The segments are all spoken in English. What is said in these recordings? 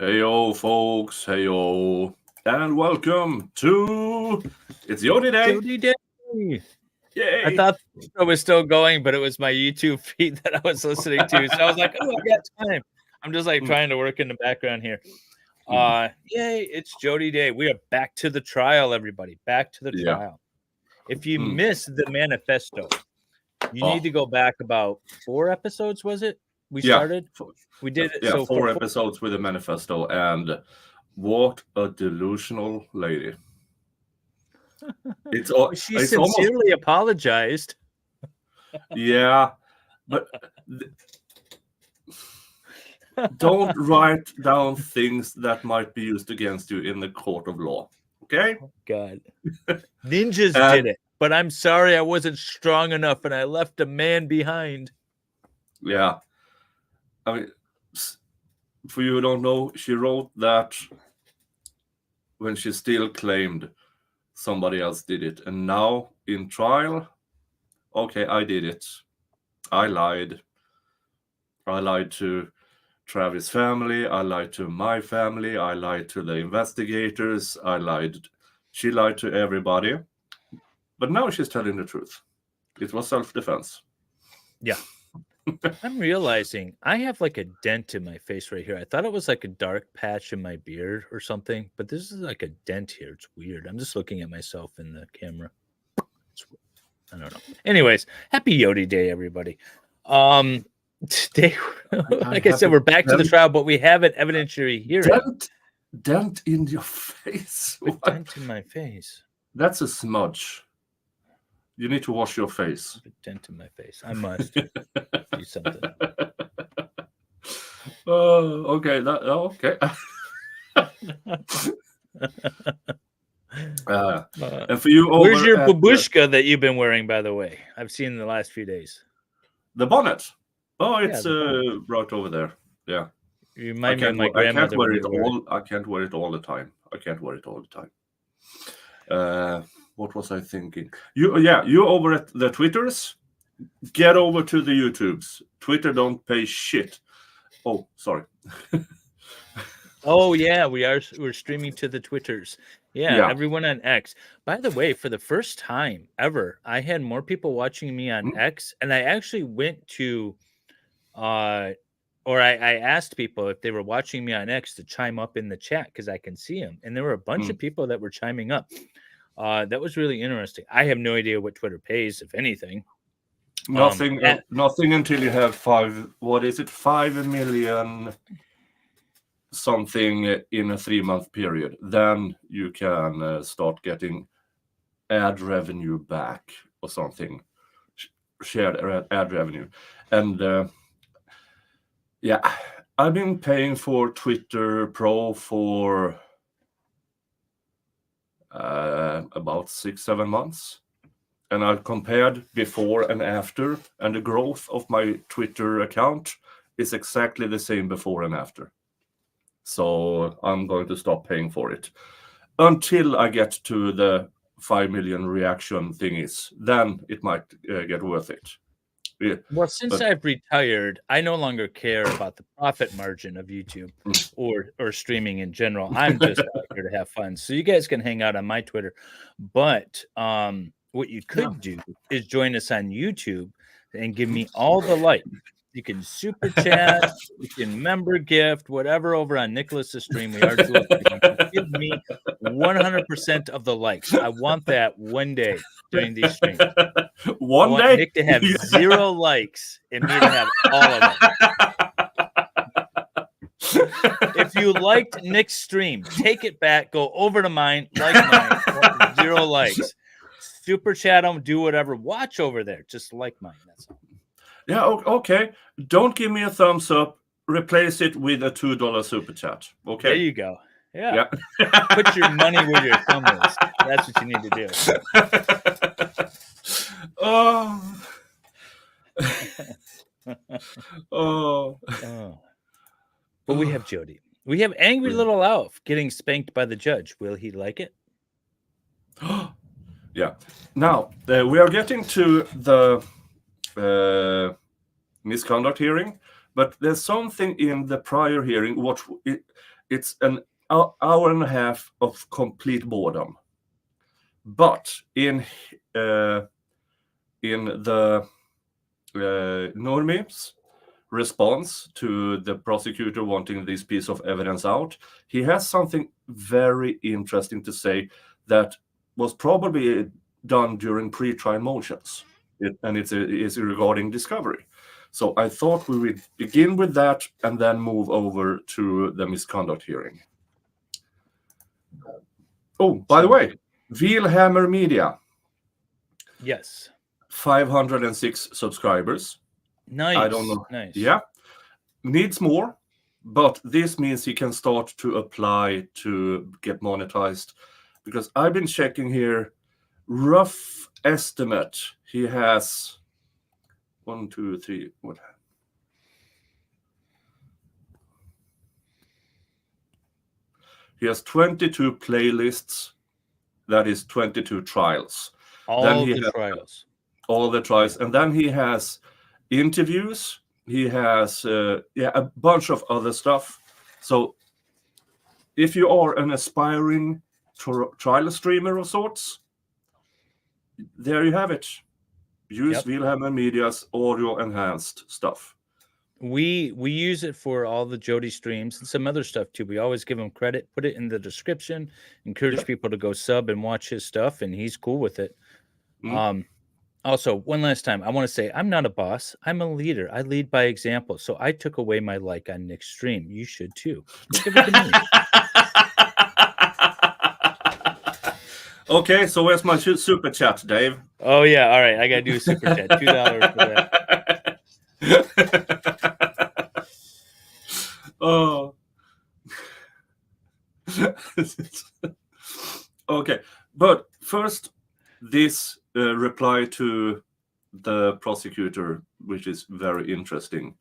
Heyo, folks. Heyo. And welcome to It's Jodi Day. Jodi Day. Yay. I thought it was still going, but it was my YouTube feed that I was listening to. So I was like, oh, I got time. I'm just like trying to work in the background here. Yay, it's Jodi Day. We are back to the trial, everybody. Back to the trial. If you missed the manifesto, you need to go back about 4 episodes, was it? We started? We did it. Yeah, so 4 episodes with the manifesto, and what a delusional lady. She sincerely apologized. Yeah, but don't write down things that might be used against you in the court of law. Okay? Oh, God. Ninjas did it, but I'm sorry I wasn't strong enough and I left a man behind. Yeah. I mean, for you who don't know, she wrote that when she still claimed somebody else did it. And now in trial, okay, I did it. I lied. I lied to Travis' family. I lied to my family. I lied to the investigators. She lied to everybody. But now she's telling the truth. It was self-defense. Yeah. I'm realizing I have like a dent in my face right here. I thought it was like a dark patch in my beard or something, but this is like a dent here. It's weird. I'm just looking at myself in the camera. I don't know. Anyways, happy Jodi Day, everybody. Today, like I said, we're back to the trial, but we have an evidentiary hearing. Dent in your face. A dent in my face. That's a smudge. You need to wash your face. A dent in my face. I must do something. Okay. Okay. And for you, where's your babushka that you've been wearing? By the way, I've seen in the last few days. The bonnet. Oh, it's right over there. Yeah. You remind me of my grandmother. I can't wear it all the time. What was I thinking? You over at the Twitters, get over to the YouTubes. Twitter don't pay shit. Oh, sorry. Oh yeah, we're streaming to the Twitters. Yeah, everyone on X. By the way, for the first time ever, I had more people watching me on X, and I actually went to I asked people if they were watching me on X to chime up in the chat because I can see them, and there were a bunch of people that were chiming up. That was really interesting. I have no idea what Twitter pays, if anything. Nothing until you have 5 million something in a 3-month period. Then you can start getting ad revenue back or something, shared ad revenue. And I've been paying for Twitter Pro for about 6-7 months, and I've compared before and after, and the growth of my Twitter account is exactly the same before and after. So I'm going to stop paying for it until I get to the 5 million reaction thingies. Then it might get worth it. Yeah, well, since I've retired, I no longer care about the profit margin of YouTube or streaming in general. I'm just out here to have fun. So you guys can hang out on my Twitter. But what you could do is join us on YouTube and give me all the likes. You can super chat, you can member gift, whatever over on Nicholas's stream. We are doing. Give me 100% of the likes. I want that one day during these streams. One day, Nick to have 0 likes and me to have all of them. If you liked Nick's stream, take it back, go over to mine, like mine, 0 likes. Super chat them, do whatever. Watch over there, just like mine. That's all. Yeah, okay. Don't give me a thumbs up. Replace it with a $2 super chat. Okay. There you go. Yeah. Put your money where your thumb is. That's what you need to do. But we have Jodi. We have angry little Alf getting spanked by the judge. Will he like it? Yeah. Now, we are getting to the misconduct hearing, but there's something in the prior hearing It's an hour and a half of complete boredom. But in the Normie's response to the prosecutor wanting this piece of evidence out, he has something very interesting to say that was probably done during pre-trial motions, and it's regarding discovery. So I thought we would begin with that and then move over to the misconduct hearing. Oh, by the way, Vielhammer Media. Yes. 506 subscribers. Nice. I don't know. Nice. Yeah. Needs more, but this means he can start to apply to get monetized, because I've been checking here, rough estimate, he has 1, 2, 3, what? He has 22 playlists. That is 22 trials. All the trials. All the trials. And then he has interviews. He has a bunch of other stuff. So if you are an aspiring trial streamer of sorts, there you have it. Use Vielhammer Media's audio enhanced stuff. We use it for all the Jodi streams and some other stuff too. We always give him credit, put it in the description, encourage people to go sub and watch his stuff, and he's cool with it. Also, one last time, I want to say I'm not a boss. I'm a leader. I lead by example. So I took away my like on Nick's stream. You should too. Look at me. Okay, so where's my super chat, Dave? Oh yeah, all right. I gotta do a super chat. $2 for that. Oh. Okay, but first, this reply to the prosecutor, which is very interesting.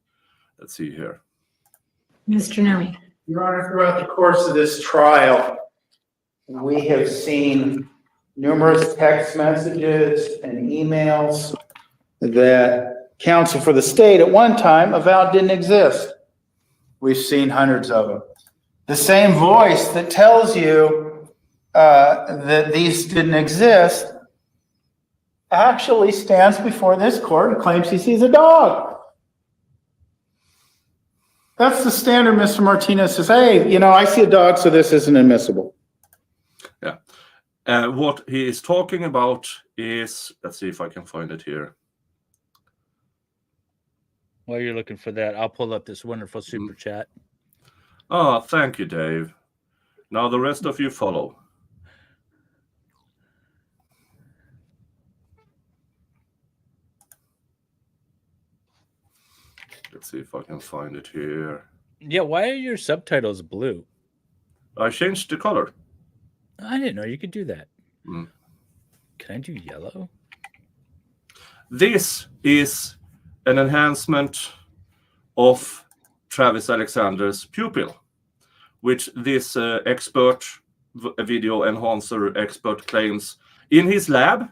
Let's see here. Mr. Noe. Your Honor, throughout the course of this trial, we have seen numerous text messages and emails that counsel for the state at one time avowed didn't exist. We've seen hundreds of them. The same voice that tells you that these didn't exist actually stands before this court and claims he sees a dog. That's the standard. Mr. Martinez says, hey, you know, I see a dog, so this isn't admissible. Yeah. What he is talking about is, let's see if I can find it here. While you're looking for that, I'll pull up this wonderful super chat. Oh, thank you, Dave. Now the rest of you follow. Let's see if I can find it here. Yeah, why are your subtitles blue? I changed the color. I didn't know you could do that. Can I do yellow? This is an enhancement of Travis Alexander's pupil, which this expert, video enhancer expert, claims in his lab.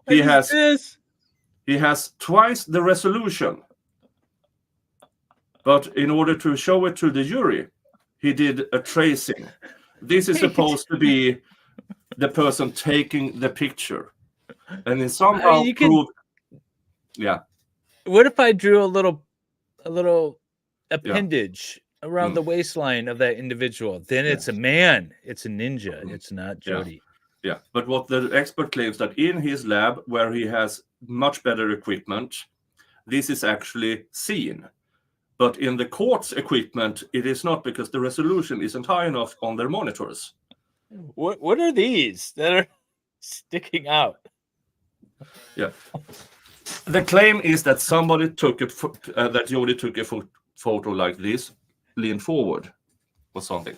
He has twice the resolution. But in order to show it to the jury, he did a tracing. This is supposed to be the person taking the picture. And it somehow proved... Yeah. What if I drew a little appendage around the waistline of that individual? Then it's a man. It's a ninja. It's not Jodi. Yeah. But what the expert claims that in his lab, where he has much better equipment, this is actually seen. But in the court's equipment, it is not, because the resolution isn't high enough on their monitors. What are these that are sticking out? Yeah. The claim is that somebody took that Jodi took a photo like this, leaned forward or something.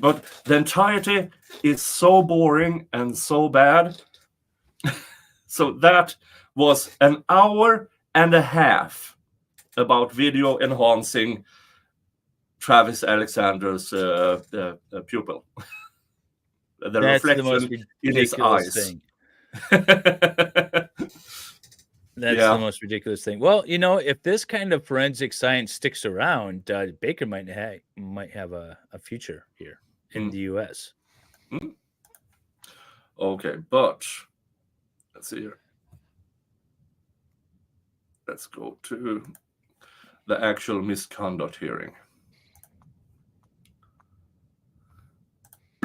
But the entirety is so boring and so bad. So that was an hour and a half about video enhancing Travis Alexander's pupil. That's reflection the most in his eyes. Thing. That's Yeah. the most ridiculous thing. Well, you know, if this kind of forensic science sticks around, Baker might have a future here in the U.S. Okay, but let's see here. Let's go to the actual misconduct hearing.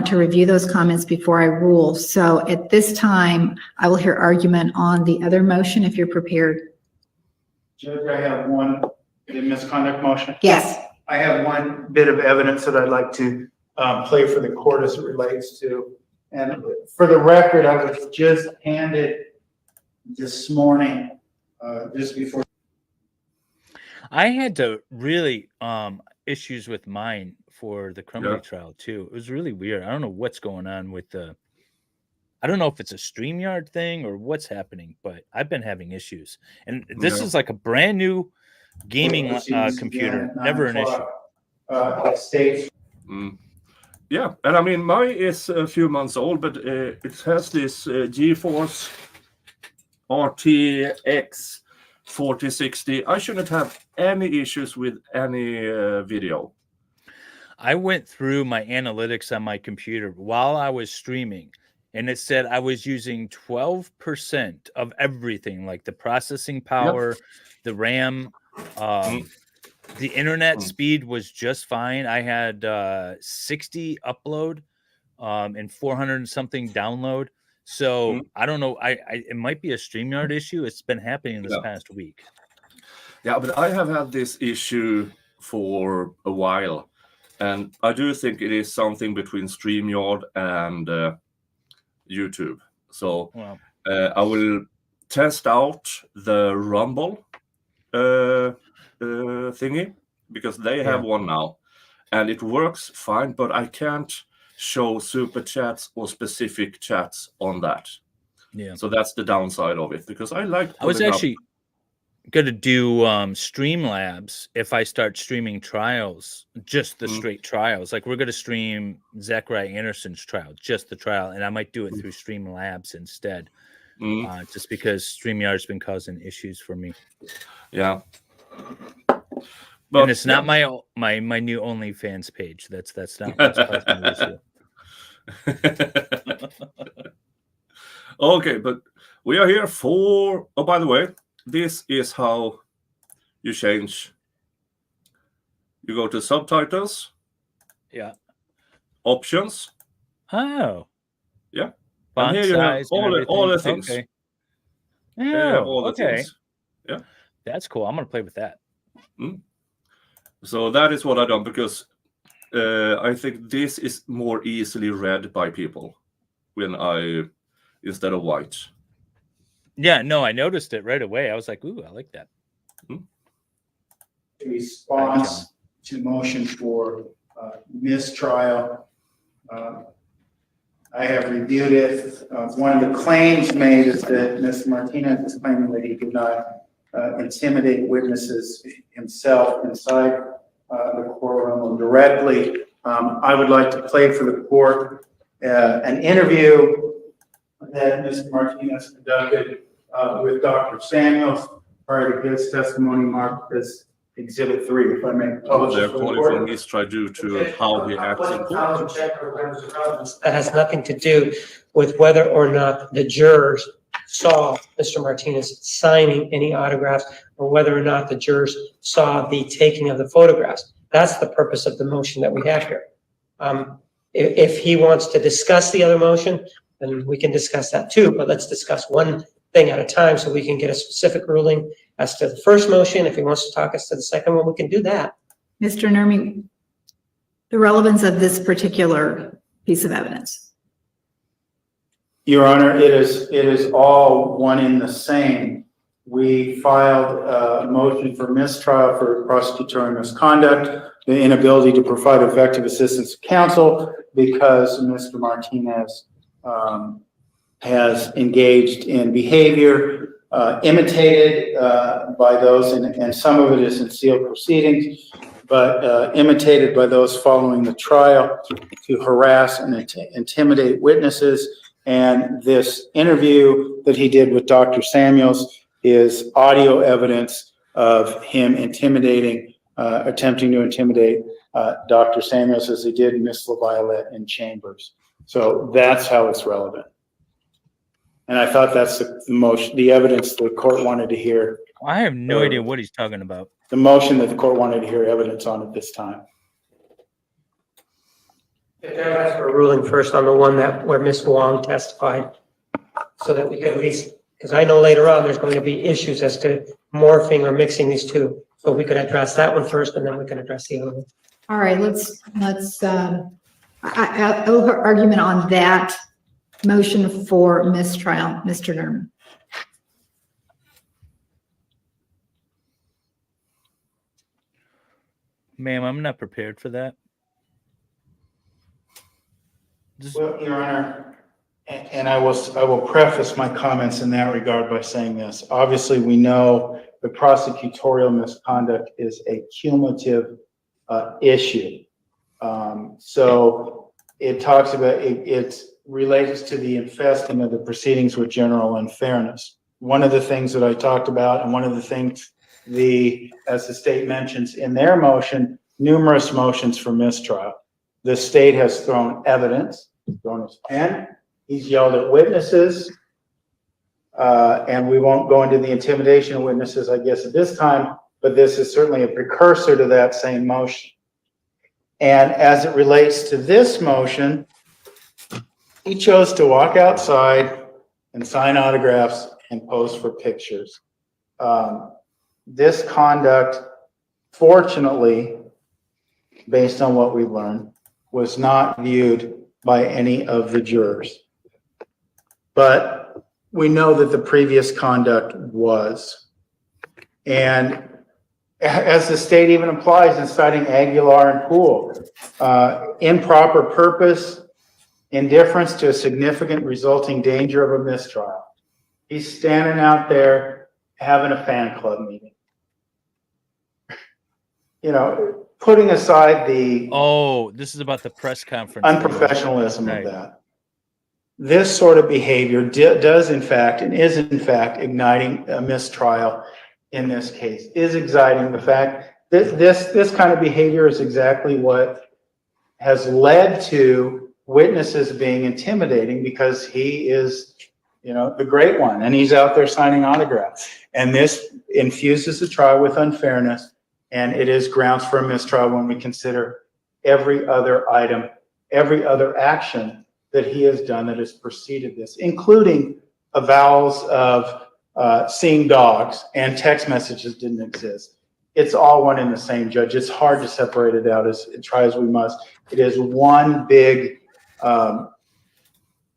To review those comments before I rule. So at this time, I will hear argument on the other motion if you're prepared. Judge, I have one, the misconduct motion. Yes. I have one bit of evidence that I'd like to play for the court as it relates to. And for the record, I was just handed this morning, just before. I had to really issues with mine for the Crumbly trial too. It was really weird. I don't know what's going on with I don't know if it's a StreamYard thing or what's happening, but I've been having issues. And this is like a brand new gaming computer, never an issue. Yeah, and I mean, mine is a few months old, but it has this GeForce RTX 4060. I shouldn't have any issues with any video. I went through my analytics on my computer while I was streaming, and it said I was using 12% of everything, like the processing power, the RAM, the internet speed was just fine. I had 60 upload and 400 and something download. So I don't know. It might be a StreamYard issue. It's been happening this past week. Yeah, but I have had this issue for a while, and I do think it is something between StreamYard and YouTube. So I will test out the Rumble thingy, because they have one now, and it works fine, but I can't show super chats or specific chats on that. Yeah. So that's the downside of it, because I was actually going to do Streamlabs if I start streaming trials, just the straight trials. Like, we're going to stream Zachariah Anderson's trial, just the trial, and I might do it through Streamlabs instead, just because StreamYard's been causing issues for me. Yeah. But, and it's not my new OnlyFans page. That's not what's causing the issue. Okay, but we are here for. Oh, by the way, this is how you change. You go to subtitles. Yeah. Options. Oh. Yeah. Font and here you have all the things. Okay. Yeah. All the things. Yeah. That's cool. I'm gonna play with that. So that is what I've done, because I think this is more easily read by people instead of white. Yeah, no, I noticed it right away. I was like, ooh, I like that. Response to motion for mistrial. I have reviewed it. One of the claims made is that Mr. Martinez is claiming that he did not intimidate witnesses himself inside the courtroom directly. I would like to play for the court an interview that Mr. Martinez conducted with Dr. Samuels prior to his testimony, marked as Exhibit 3, if I may publish They're it for the calling court. for mistrial due to how he acts in court. That has nothing to do with whether or not the jurors saw Mr. Martinez signing any autographs, or whether or not the jurors saw the taking of the photographs. That's the purpose of the motion that we have here. If he wants to discuss the other motion, then we can discuss that too, but let's discuss one thing at a time so we can get a specific ruling as to the first motion. If he wants to talk us to the second one, we can do that. Mr. Nurmi, the relevance of this particular piece of evidence. Your Honor, it is all one in the same. We filed a motion for mistrial for prosecutorial misconduct, the inability to provide effective assistance to counsel because Mr. Martinez has engaged in behavior imitated by those, and some of it is in sealed proceedings, but imitated by those following the trial to harass and intimidate witnesses. And this interview that he did with Dr. Samuels is audio evidence of him intimidating, attempting to intimidate Dr. Samuels as he did Miss LaViolette in chambers. So that's how it's relevant. And I thought that's the evidence the court wanted to hear. I have no idea what he's talking about. The motion that the court wanted to hear evidence on at this time. If they're asking for a ruling first on the one where Ms. Wong testified, so that we could at least, because I know later on there's going to be issues as to morphing or mixing these two. So we could address that one first, and then we can address the other one. All right, let's argument on that motion for mistrial, Mr. Nerman. Ma'am, I'm not prepared for that. Well, Your Honor, and I will preface my comments in that regard by saying this. Obviously, we know the prosecutorial misconduct is a cumulative issue. So it talks about, it relates to the infesting of the proceedings with general unfairness. One of the things that I talked about, and one of the things as the state mentions in their motion, numerous motions for mistrial. The state has thrown evidence, thrown his pen, he's yelled at witnesses, and we won't go into the intimidation of witnesses, I guess, at this time, but this is certainly a precursor to that same motion. And as it relates to this motion, he chose to walk outside and sign autographs and pose for pictures. This conduct, fortunately, based on what we learned, was not viewed by any of the jurors. But we know that the previous conduct was. And as the state even implies in citing Aguilar and Poole, improper purpose, indifference to a significant resulting danger of a mistrial. He's standing out there having a fan club meeting. You know, putting aside the this is about the press conference. unprofessionalism of that. This sort of behavior does in fact, and is in fact, igniting a mistrial in this case, is exciting the fact that this kind of behavior is exactly what has led to witnesses being intimidating, because he is, you know, the great one, and he's out there signing autographs. And this infuses the trial with unfairness, and it is grounds for a mistrial when we consider every other item, every other action that he has done that has preceded this, including avowals of seeing dogs and text messages didn't exist. It's all one and the same, Judge. It's hard to separate it out, as try as we must. It is one big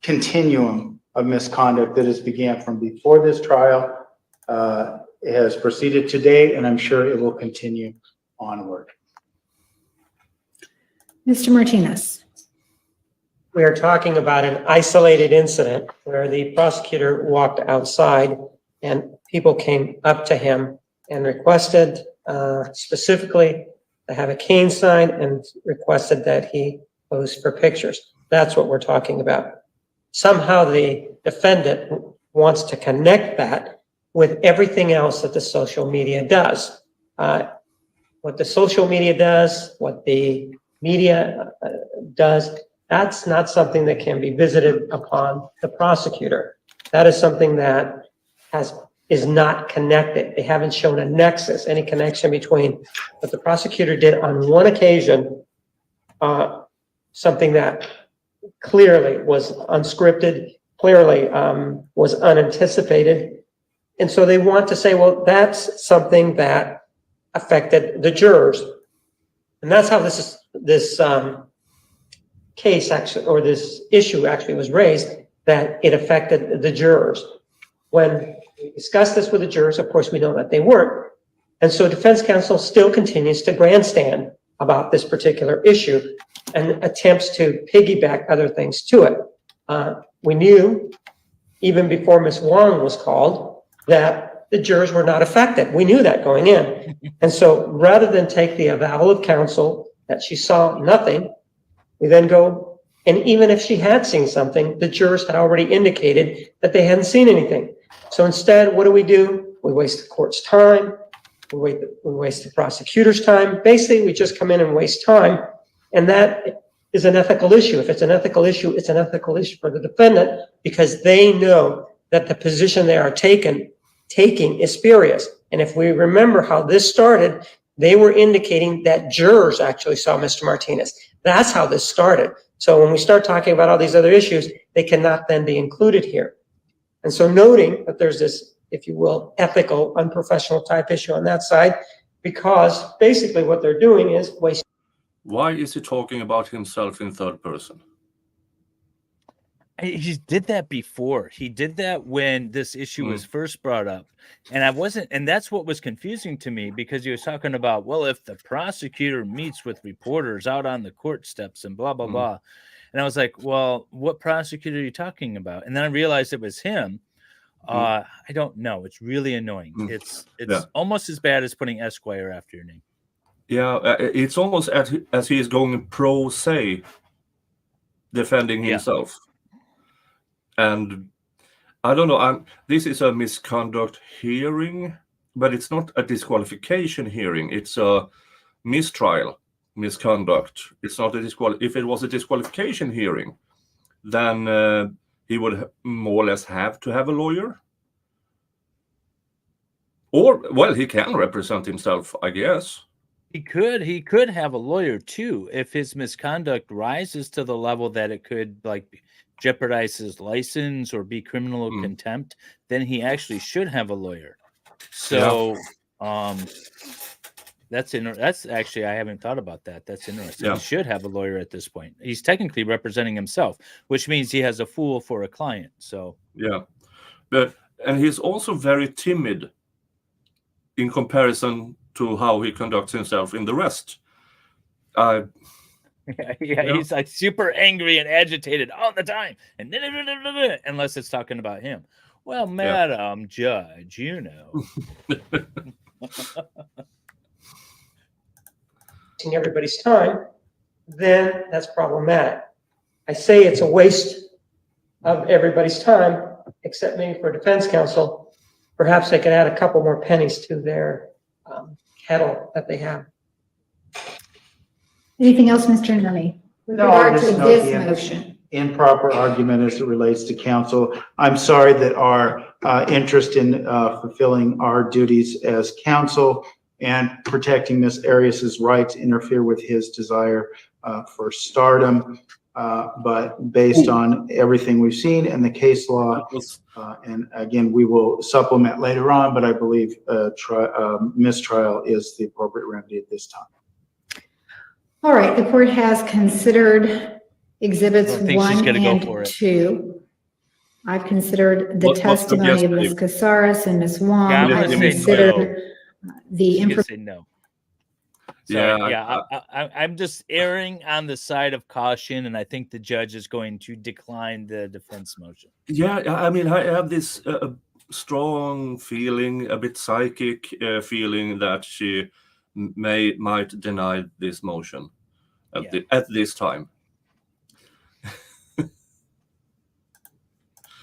continuum of misconduct that has began from before this trial. It has proceeded to date, and I'm sure it will continue onward. Mr. Martinez. We are talking about an isolated incident where the prosecutor walked outside and people came up to him and requested specifically to have a cane sign and requested that he pose for pictures. That's what we're talking about. Somehow the defendant wants to connect that with everything else that the social media does. What the social media does, what the media does, that's not something that can be visited upon the prosecutor. That is something that is not connected. They haven't shown a nexus, any connection between what the prosecutor did on one occasion, something that clearly was unscripted, clearly was unanticipated. And so they want to say, well, that's something that affected the jurors. And that's how this case actually, or this issue actually was raised, that it affected the jurors. When we discussed this with the jurors, of course, we know that they weren't. And so defense counsel still continues to grandstand about this particular issue and attempts to piggyback other things to it. We knew, even before Ms. Wong was called, that the jurors were not affected. We knew that going in. And so rather than take the avowal of counsel that she saw nothing, we then go, and even if she had seen something, the jurors had already indicated that they hadn't seen anything. So instead, what do? we waste the court's time, we waste the prosecutor's time. Basically, we just come in and waste time, and that is an ethical issue. If it's an ethical issue, it's an ethical issue for the defendant because they know that the position they are taking is spurious. And if we remember how this started, they were indicating that jurors actually saw Mr. Martinez. That's how this started. So when we start talking about all these other issues, they cannot then be included here. And so noting that there's this, if you will, ethical, unprofessional type issue on that side, because basically what they're doing is wasting. Why is he talking about himself in third person? He did that before. He did that when this issue was first brought up. And that's what was confusing to me, because he was talking about, well, if the prosecutor meets with reporters out on the court steps and blah, blah, blah. And I was like, well, what prosecutor are you talking about? And then I realized it was him. I don't know. It's really annoying. It's almost as bad as putting Esquire after your name. Yeah, it's almost as he is going pro se, defending himself. And I don't know, this is a misconduct hearing, but it's not a disqualification hearing. It's a mistrial, misconduct. It's not a if it was a disqualification hearing, then he would more or less have to have a lawyer. Or, well, he can represent himself, I guess. He could have a lawyer too if his misconduct rises to the level that it could like jeopardize his license or be criminal contempt. Then he actually should have a lawyer. So, that's actually, I haven't thought about that. That's interesting. Yeah. He should have a lawyer at this point. He's technically representing himself, which means he has a fool for a client. So yeah, and he's also very timid in comparison to how he conducts himself in the rest. He's like super angry and agitated all the time, and unless it's talking about him. Well, Madam Judge, you know. Everybody's time, then that's problematic. I say it's a waste of everybody's time, except maybe for defense counsel. Perhaps they could add a couple more pennies to their kettle that they have. Anything else, Mr. Nunny? With regard to this motion. Improper argument as it relates to counsel. I'm sorry that our interest in fulfilling our duties as counsel and protecting Ms. Arias's rights interfere with his desire for stardom. But based on everything we've seen and the case law, and again, we will supplement later on, but I believe mistrial is the appropriate remedy at this time. All right, the court has considered exhibits 1 and 2. I've considered the testimony of Ms. Casares and Ms. Wong. I've considered the information. No. Sorry, I'm just erring on the side of caution, and I think the judge is going to decline the defense motion. Yeah, I mean, I have this strong feeling, a bit psychic feeling that she might deny this motion at this time.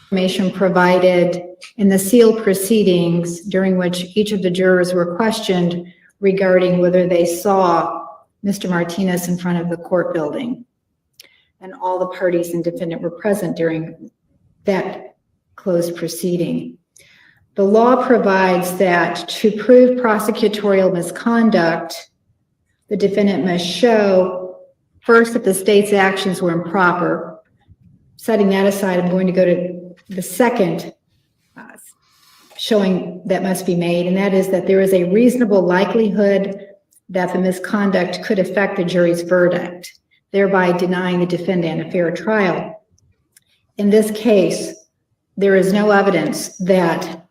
Information provided in the sealed proceedings during which each of the jurors were questioned regarding whether they saw Mr. Martinez in front of the court building. And all the parties and defendant were present during that closed proceeding. The law provides that to prove prosecutorial misconduct, the defendant must show first that the state's actions were improper. Setting that aside, I'm going to go to the second showing that must be made, and that is that there is a reasonable likelihood that the misconduct could affect the jury's verdict, thereby denying the defendant a fair trial. In this case, there is no evidence that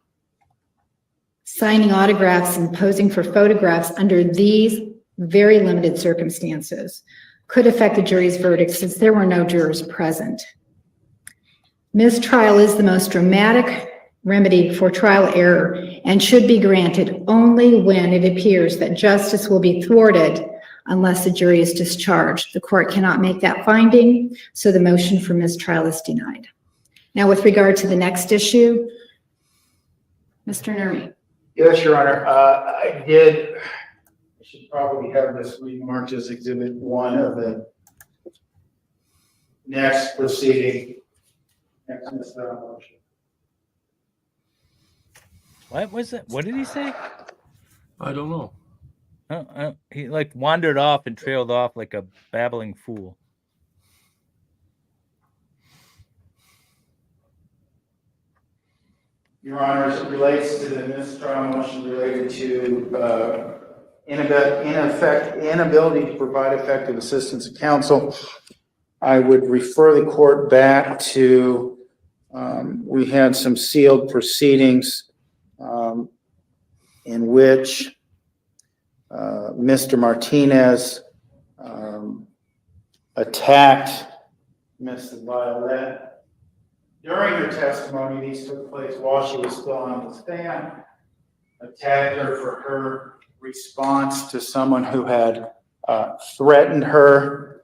signing autographs and posing for photographs under these very limited circumstances could affect the jury's verdict, since there were no jurors present. Mistrial is the most dramatic remedy for trial error and should be granted only when it appears that justice will be thwarted unless the jury is discharged. The court cannot make that finding, so the motion for mistrial is denied. Now, with regard to the next issue, Mr. Nuri. Yes, Your Honor. I should probably have this remarked as Exhibit 1 of the next proceeding. Next misconduct motion. What was it? What did he say? I don't know. He like wandered off and trailed off like a babbling fool. Your Honor, as it relates to the mistrial motion related to inability to provide effective assistance of counsel, I would refer the court back to, we had some sealed proceedings in which Mr. Martinez attacked Ms. Violet. During her testimony, these took place while she was still on the stand, attacked her for her response to someone who had threatened her.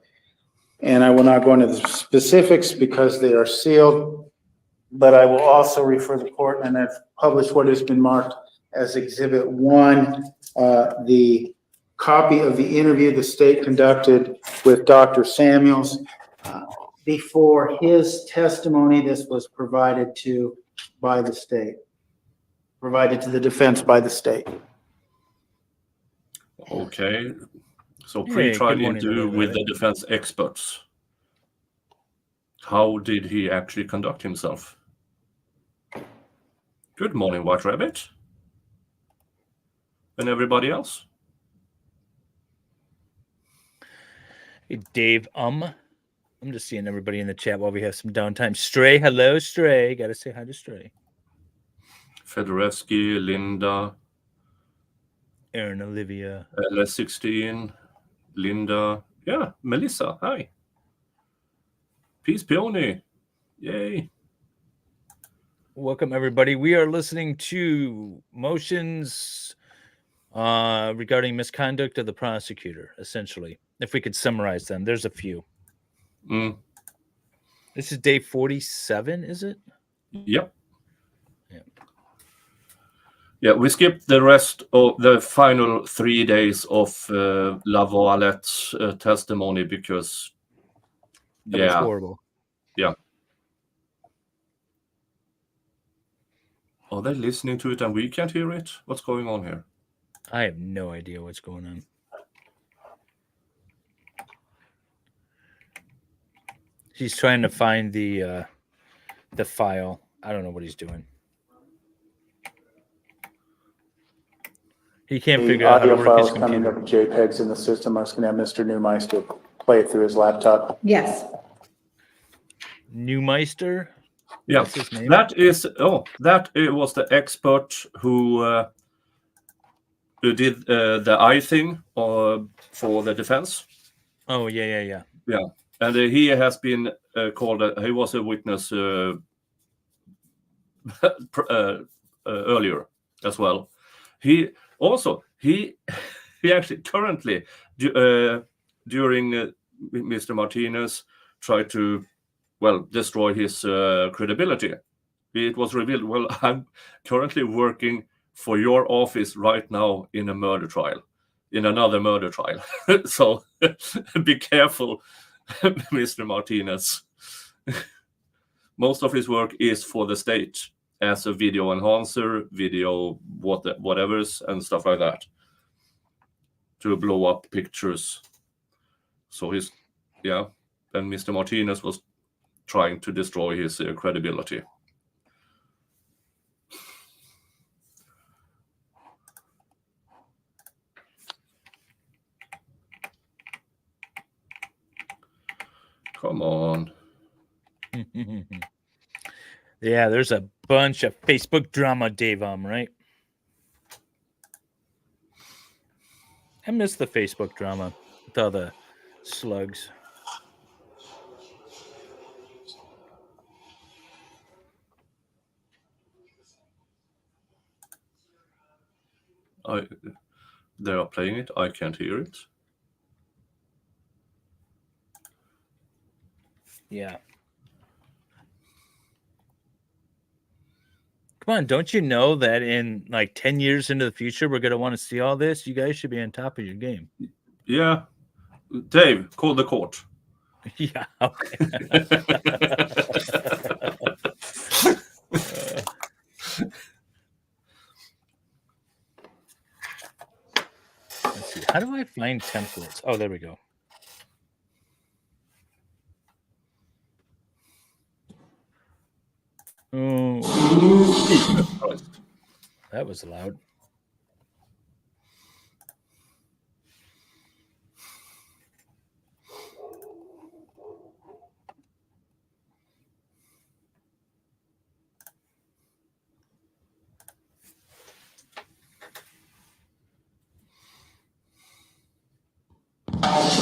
And I will not go into the specifics because they are sealed, but I will also refer the court, and I've published what has been marked as Exhibit 1, the copy of the interview the state conducted with Dr. Samuels. Before his testimony, this was provided to by the state, provided to the defense by the state. Okay. So Hey, pre-trial good morning, interview with everybody. the defense experts. How did he actually conduct himself? Good morning, White Rabbit. And everybody else? Hey, Dave, I'm just seeing everybody in the chat while we have some downtime. Stray, hello, Stray. Got to say hi to Stray. Fedorevsky, Linda, Aaron, Olivia. LS16, Linda. Yeah, Melissa, hi. Peace Peony. Yay. Welcome, everybody. We are listening to motions regarding misconduct of the prosecutor, essentially. If we could summarize them, there's a few. This is day 47, is it? Yep. Yeah, we skipped the rest of the final 3 days of La Voilette's testimony because, That was horrible. Yeah. Are they listening to it and we can't hear it? What's going on here? I have no idea what's going on. He's trying to find the file. I don't know what he's doing. He can't figure out how to work his computer. Coming up JPEGs in the system. I was going to have Mr. Neumeister play it through his laptop. Yes. Neumeister? Yeah, What's his name? that was the expert who did the eye thing for the defense. Oh, yeah. Yeah, and he has been called. He was a witness earlier as well. He actually currently during Mr. Martinez tried to destroy his credibility. It was revealed, well, I'm currently working for your office right now in a murder trial, in another murder trial. So be careful, Mr. Martinez. Most of his work is for the state as a video enhancer, video whatevers and stuff like that to blow up pictures. So and Mr. Martinez was trying to destroy his credibility. Come on. Yeah, there's a bunch of Facebook drama, Dave, right? I miss the Facebook drama with all the slugs. They are playing it. I can't hear it. Yeah. Come on, don't you know that in like 10 years into the future, we're going to want to see all this? You guys should be on top of your game. Yeah. Dave, call the court. Yeah, okay. Let's see. How do I find templates? Oh, there we go. Oh, that was loud.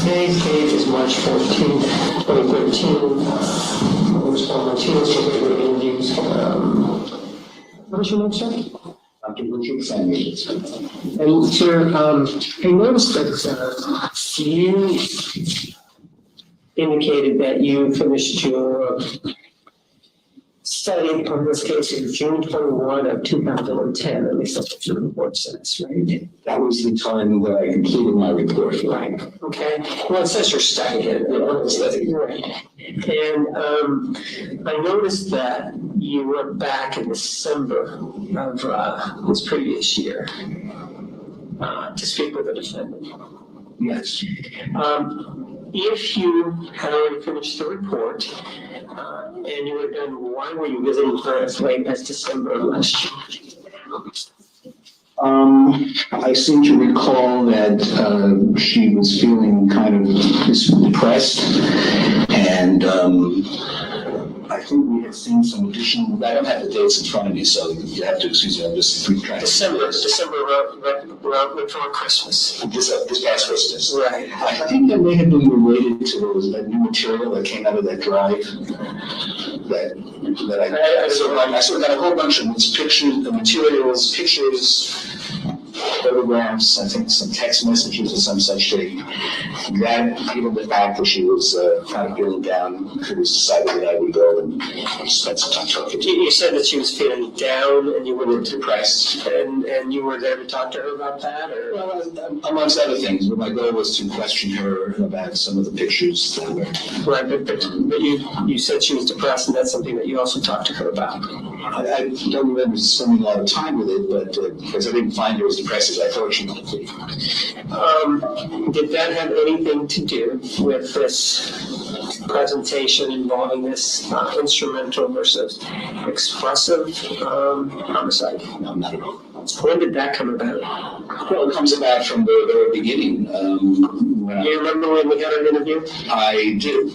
Today's date is March 14th, 2013. Mr. Martinez was able to interviews. What is your name, sir? Dr. Richard Sanders. And sir, I noticed that you indicated that you finished your study on this case in June 21 of 2010, at least that's what your report says, right? That was the time that I completed my report. Right, okay. Well, it says your study here. Right. And I noticed that you were back in December of this previous year to speak with the defendant. Yes. If you had already finished the report and you were done, why were you visiting her as late as December of last year? I seem to recall that she was feeling kind of depressed, and I think we had seen some additional. I don't have the dates in front of me, so you have to excuse me. I'm just trying to. December right before Christmas. This past Christmas. Right. I think that may have been related to that new material that came out of that drive. That I sort of got a whole bunch of these pictures, materials, pictures, photographs, I think some text messages or some such thing. That, given the fact that she was kind of feeling down, it was decided that I would go and spend some time talking to her. You said that she was feeling down and you were depressed, and you were there to talk to her about that, or? Well, amongst other things, but my goal was to question her about some of the pictures that were. Right, but you said she was depressed, and that's something that you also talked to her about. I don't remember spending a lot of time with it, but because I didn't find her as depressed as I thought she might be. Did that have anything to do with this presentation involving this instrumental versus expressive homicide? No, not at all. When did that come about? Well, it comes about from the very beginning. You remember when we had an interview? I do.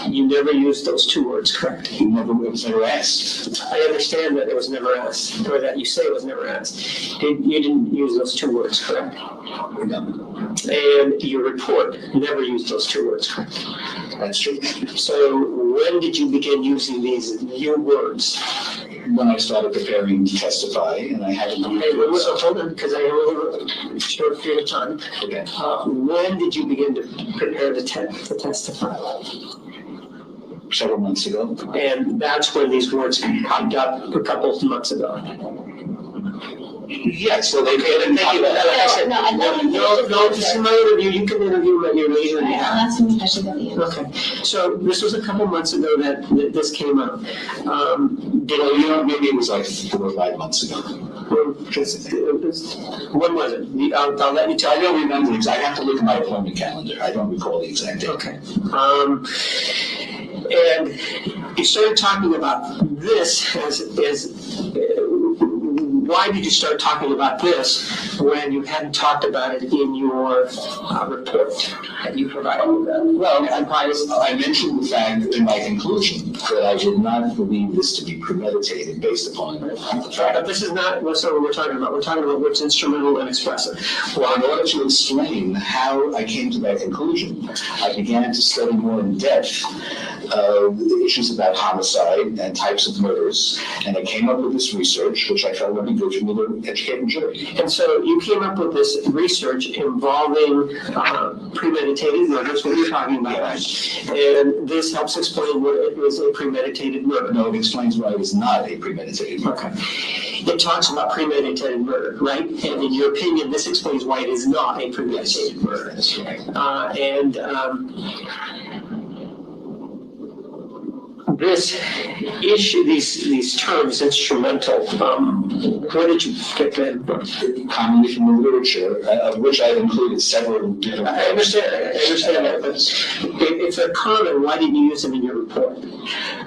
You never used those two words, correct? It was never asked. I understand that it was never asked, or that you say it was never asked. You didn't use those two words, correct? No. And your report never used those two words, correct? That's true. So when did you begin using these new words? When I started preparing to testify, and I haven't. Hold on, because I only have a short period of time. Okay. When did you begin to prepare to testify? Several months ago. And that's when these words popped up a couple of months ago. Yes, so they No, this is my interview. You can interview at your leisure. I'll ask him a question about you. Okay, so this was a couple months ago that this came up. Maybe it was like 4 or 5 months ago. When was it? I'll let you tell. I don't remember exactly. I have to look at my appointment calendar. I don't recall the exact date. Okay. And you started talking about this why did you start talking about this when you hadn't talked about it in your report that you provided with them? Well, I mentioned the fact in my conclusion that I did not believe this to be premeditated based upon the fact. But this is not what we're talking about. We're talking about what's instrumental and expressive. Well, in order to explain how I came to that conclusion, I began to study more in depth the issues about homicide and types of murders, and I came up with this research, which I felt would be good for me to educate the jury. And so you came up with this research involving premeditated murder, that's what you're talking about, right? And this helps explain what it is a premeditated murder. No, it explains why it is not a premeditated murder. Okay. It talks about premeditated murder, right? And in your opinion, this explains why it is not a premeditated murder. That's right. This issue, these terms, instrumental, where did you get them from? Commonly from the literature, of which I have included several different. I understand that, but if they're common, why didn't you use them in your report?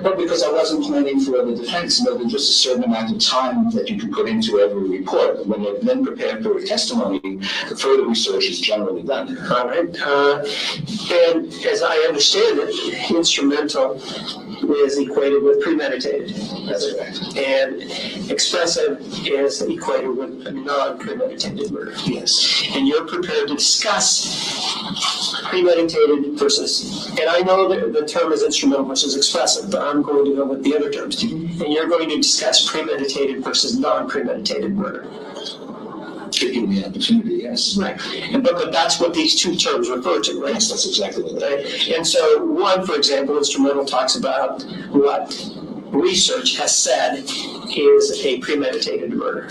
But because I wasn't planning for the defense, no, there's just a certain amount of time that you can put into every report. When you're then prepared for a testimony, the further research is generally done. All right. And as I understand it, instrumental is equated with premeditated. That's right. And expressive is equated with non-premeditated murder. Yes. And you're prepared to discuss premeditated versus, and I know that the term is instrumental versus expressive, but I'm going to go with the other terms. And you're going to discuss premeditated versus non-premeditated murder. Given the opportunity, yes. Right. But that's what these two terms refer to, right? Yes, that's exactly what that is. Right? And so one, for example, instrumental talks about what research has said is a premeditated murder.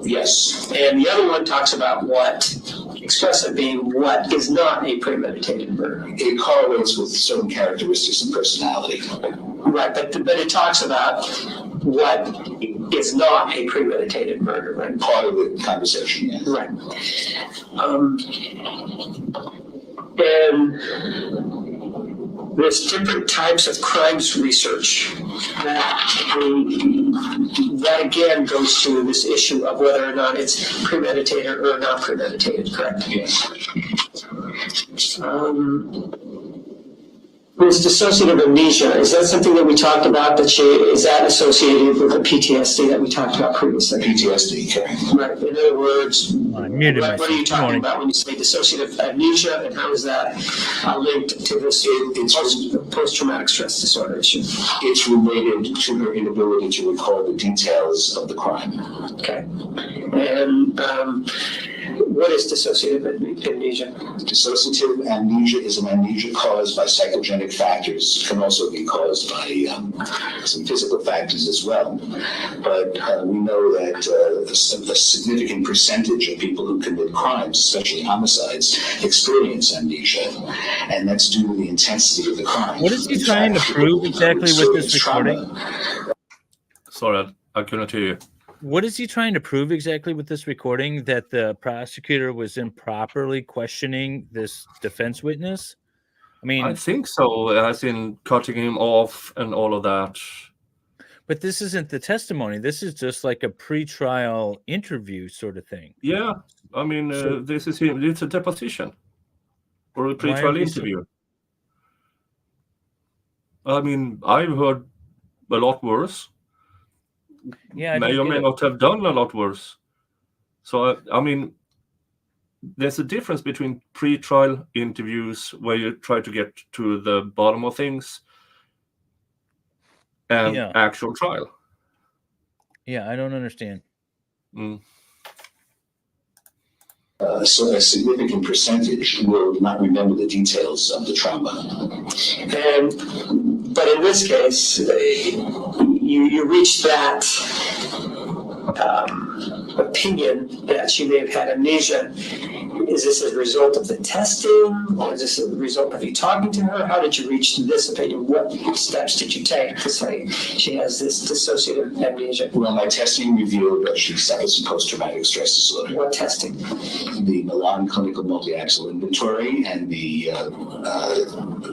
Yes. And the other one talks about what expressive being what is not a premeditated murder. It correlates with certain characteristics and personality. Right, but it talks about what is not a premeditated murder, right? Part of the conversation, yes. Right. And there's different types of crimes research that again goes to this issue of whether or not it's premeditated or not premeditated, correct? Yes. This dissociative amnesia, is that something that we talked about, is that associated with the PTSD that we talked about previously? PTSD, correct. Right, in other words, I muted what are you myself. talking about when you say dissociative amnesia, and how is that linked to this post-traumatic stress disorder issue? It's related to her inability to recall the details of the crime. Okay. And what is dissociative amnesia? Dissociative amnesia is an amnesia caused by psychogenic factors. It can also be caused by some physical factors as well. But we know that a significant percentage of people who commit crimes, especially homicides, experience amnesia, and that's due to the intensity of the crime. What is he trying to prove exactly with this recording? Sorry, I couldn't hear you. What is he trying to prove exactly with this recording? That the prosecutor was improperly questioning this defense witness? I mean, I think so, as in cutting him off and all of that. but this isn't the testimony. This is just like a pre-trial interview sort of thing. Yeah, I mean, this is him. It's a deposition or a pre-trial interview. I mean, I've heard a lot worse. Yeah, may or may not have done a lot worse. So, I mean, there's a difference between pre-trial interviews where you try to get to the bottom of things and actual trial. Yeah, I don't understand. So a significant percentage will not remember the details of the trauma. But in this case, you reach that opinion that she may have had amnesia. Is this a result of the testing, or is this a result of you talking to her? How did you reach this opinion? What steps did you take to say she has this dissociative amnesia? Well, my testing revealed that she suffers from post-traumatic stress disorder. What testing? The Milan Clinical Multi-Axis Inventory and the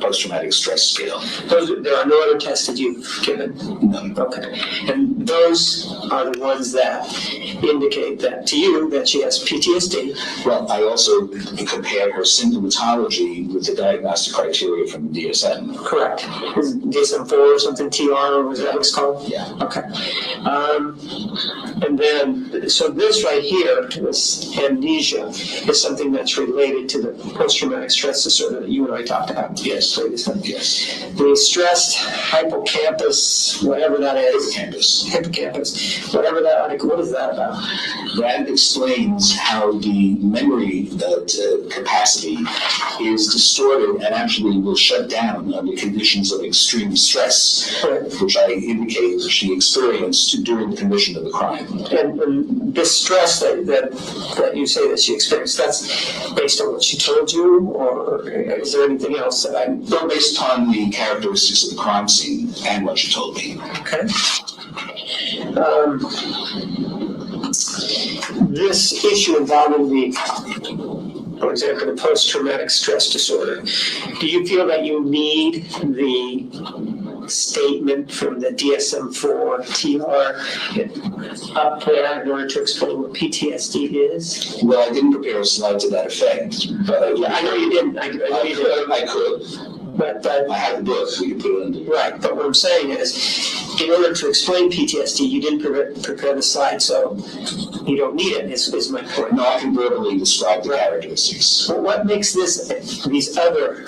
post-traumatic stress scale. There are no other tests that you've given? No. Okay. And those are the ones that indicate that to you that she has PTSD. Well, I also compared her symptomatology with the diagnostic criteria from the DSM. Correct. Is DSM-4 or something, TR, or was that what it's called? Yeah. Okay. And then, so this right here, this amnesia, is something that's related to the post-traumatic stress disorder that you and I talked about. Yes. Previously. Yes. The stressed hippocampus, whatever that is. Hippocampus. hippocampus, whatever that article, what is that about? That explains how the memory capacity is distorted and actually will shut down under conditions of extreme stress, which I indicate she experienced during the commission of the crime. And this stress that you say that she experienced, that's based on what she told you, or is there anything else that I'm... Well, based on the characteristics of the crime scene and what she told me. Okay. This issue involving for example, the post-traumatic stress disorder, do you feel that you need the statement from the DSM-4 TR up there in order to explain what PTSD is? Well, I didn't prepare a slide to that effect, but I know you didn't. I could. But I have the book, so you can put it in there. Right, but what I'm saying is, in order to explain PTSD, you didn't prepare the slide, so you don't need it, is my point. No, I can verbally describe the characteristics. Well, what makes these other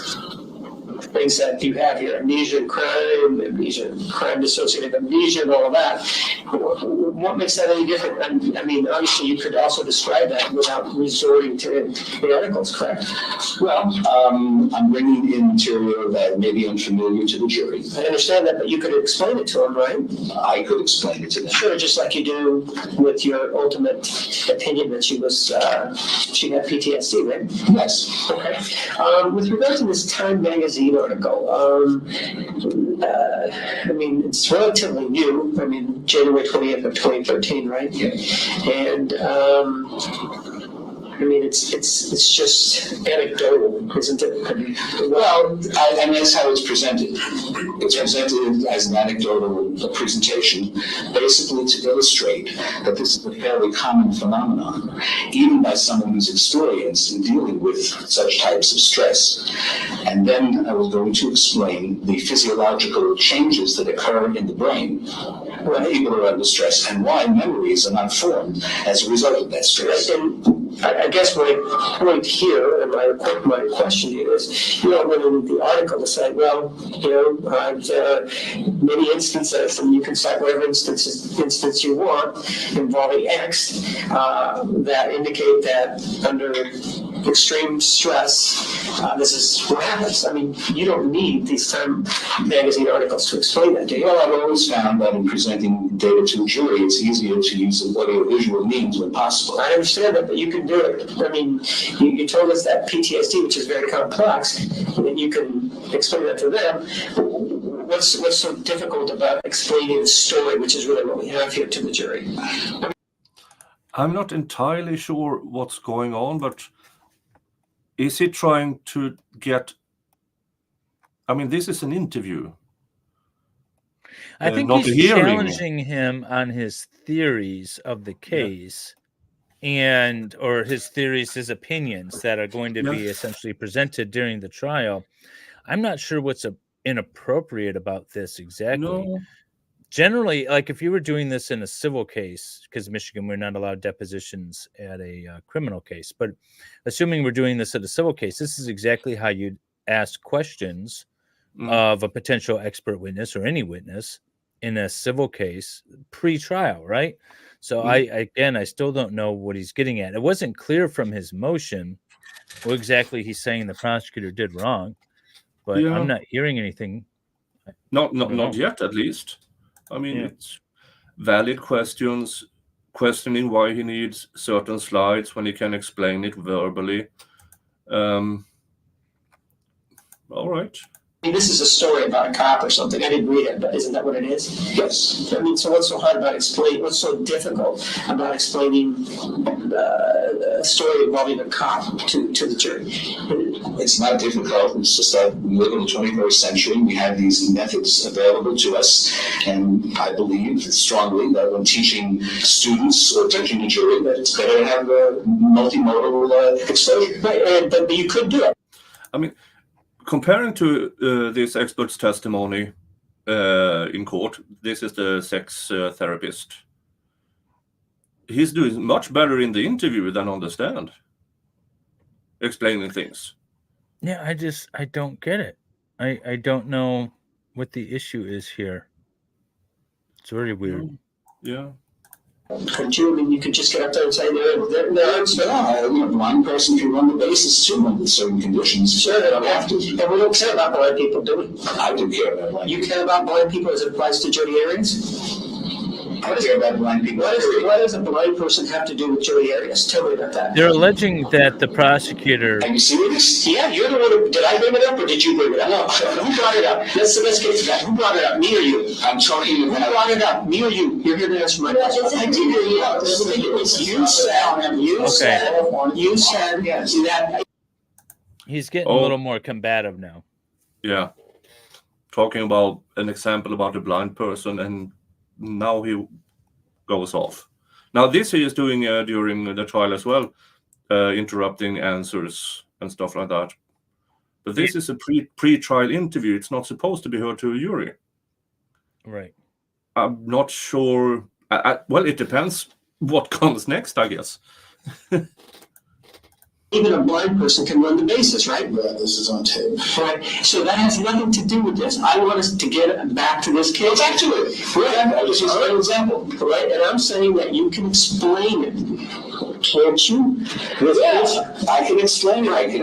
things that you have here, amnesia, crime-dissociative amnesia, and all of that, what makes that any different? I mean, obviously, you could also describe that without resorting to the articles, correct? Well, I'm bringing in material that may be unfamiliar to the jury. I understand that, but you could explain it to them, right? I could explain it to them. Sure, just like you do with your ultimate opinion that she had PTSD, right? Yes. Okay. With regard to this Time magazine article, I mean, it's relatively new. I mean, January 20th of 2013, right? Yeah. And I mean, it's just anecdotal, isn't it? I mean, well, and that's how it's presented. It's presented as an anecdotal presentation, basically to illustrate that this is a fairly common phenomenon, even by someone who's experienced in dealing with such types of stress. And then I was going to explain the physiological changes that occur in the brain when people are under stress and why memories are not formed as a result of that stress. And I guess my point here, and my question here is, you don't went into the article to say, well, many instances, and you can cite whatever instance you want involving X that indicate that under extreme stress, this is what happens. I mean, you don't need these Time magazine articles to explain that, do you? Well, I've always found that in presenting data to a jury, it's easier to use audio-visual means when possible. I understand that, but you can do it. I mean, you told us that PTSD, which is very complex, and you can explain that to them. What's so difficult about explaining the story, which is really what we have here, to the jury? I'm not entirely sure what's going on, but is he trying to get... I mean, this is an interview. I think not he's a hearing. challenging him on his theories of the case, or his theories, his opinions that are going to be essentially presented during the trial. I'm not sure what's inappropriate about this exactly. No. Generally, like if you were doing this in a civil case, because Michigan, we're not allowed depositions at a criminal case, but assuming we're doing this at a civil case, this is exactly how you'd ask questions of a potential expert witness or any witness in a civil case pre-trial, right? So I still don't know what he's getting at. It wasn't clear from his motion what exactly he's saying the prosecutor did wrong, but I'm not hearing anything. Not yet, at least. I mean, it's valid questions, questioning why he needs certain slides when he can explain it verbally. All right. I mean, this is a story about a cop or something. I didn't read it, but isn't that what it is? Yes. I mean, so what's so hard about what's so difficult about explaining a story involving a cop to the jury? It's not difficult. It's just that we live in the 21st century. We have these methods available to us. And I believe strongly that when teaching students or teaching the jury, that it's better to have a multimodal exposure. Right, but you could do it. I mean, comparing to this expert's testimony in court, this is the sex therapist. He's doing much better in the interview than on the stand, explaining things. Yeah, I don't get it. I don't know what the issue is here. It's very weird. Yeah. Couldn't you? I mean, you could just get up there and say, a blind person can run the bases too under certain conditions. Sure, they don't have to. And we don't care about blind people, do we? I do care about blind people. You care about blind people as it applies to Jodi Arias? I care about blind people. What does a blind person have to do with Jodi Arias? Tell me about that. They're alleging that the prosecutor. Are you serious? Yeah, you're the one who, did I bring it up or did you bring it up? No, who brought it up? Let's get to that. Who brought it up? Me or you? I'm talking about. Who brought it up? Me or you? You're here to answer my question. I did hear you out. You said that. He's getting a little more combative now. Yeah. Talking about an example about a blind person, and now he goes off. Now this he is doing during the trial as well, interrupting answers and stuff like that. But this is a pre-trial interview. It's not supposed to be heard to a jury. Right. I'm not sure. Well, it depends what comes next, I guess. Even a blind person can run the bases, right? Yeah, this is on tape. Right. So that has nothing to do with this. I want us to get back to this case. Back to it. Right. I just used an example. Right. And I'm saying that you can explain it. Can't you? Yes. I can explain it. I can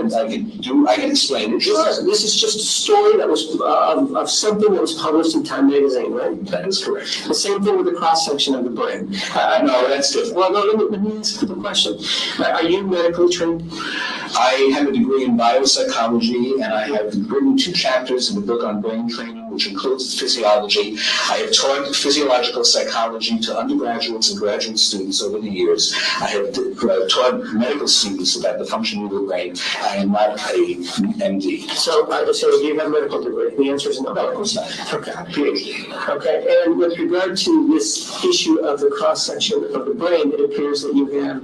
explain it. Sure. This is just a story that was of something that was published in Time magazine, right? That is correct. The same thing with the cross section of the brain. No, that's different. Well, no, let me ask you the question. Are you medically trained? I have a degree in biopsychology, and I have written 2 chapters in the book on brain training, which includes physiology. I have taught physiological psychology to undergraduates and graduate students over the years. I have taught medical students about the functioning of the brain. I am not a MD. So do you have a medical degree? The answer is no. No, of course not. Okay. PhD. Okay. And with regard to this issue of the cross section of the brain, it appears that you have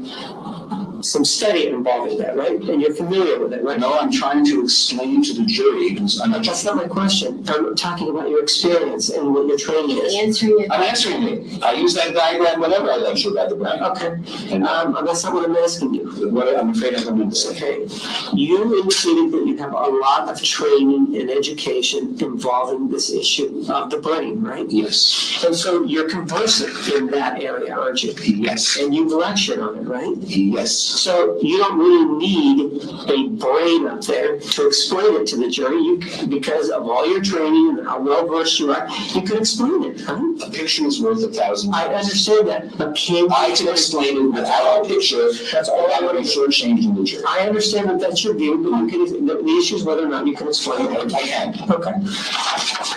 some study involving that, right? And you're familiar with it, right? No, I'm trying to explain to the jury. That's not my question. I'm talking about your experience and what your training is. I'm answering it. I use that diagram whenever I lecture about the brain. Okay. And that's not what I'm asking you. What I'm afraid I'm going to say. Okay. You indicated that you have a lot of training and education involving this issue of the brain, right? Yes. And so you're conversant in that area, aren't you? Yes. And you've lectured on it, right? Yes. So you don't really need a brain up there to explain it to the jury, because of all your training and how well versed you are, you can explain it. Huh? A picture is worth 1,000 words. I understand that, but I can explain it without a picture. That's all I want to show changing the jury. I understand that that's your view, but the issue is whether or not you can explain it. I can. Okay.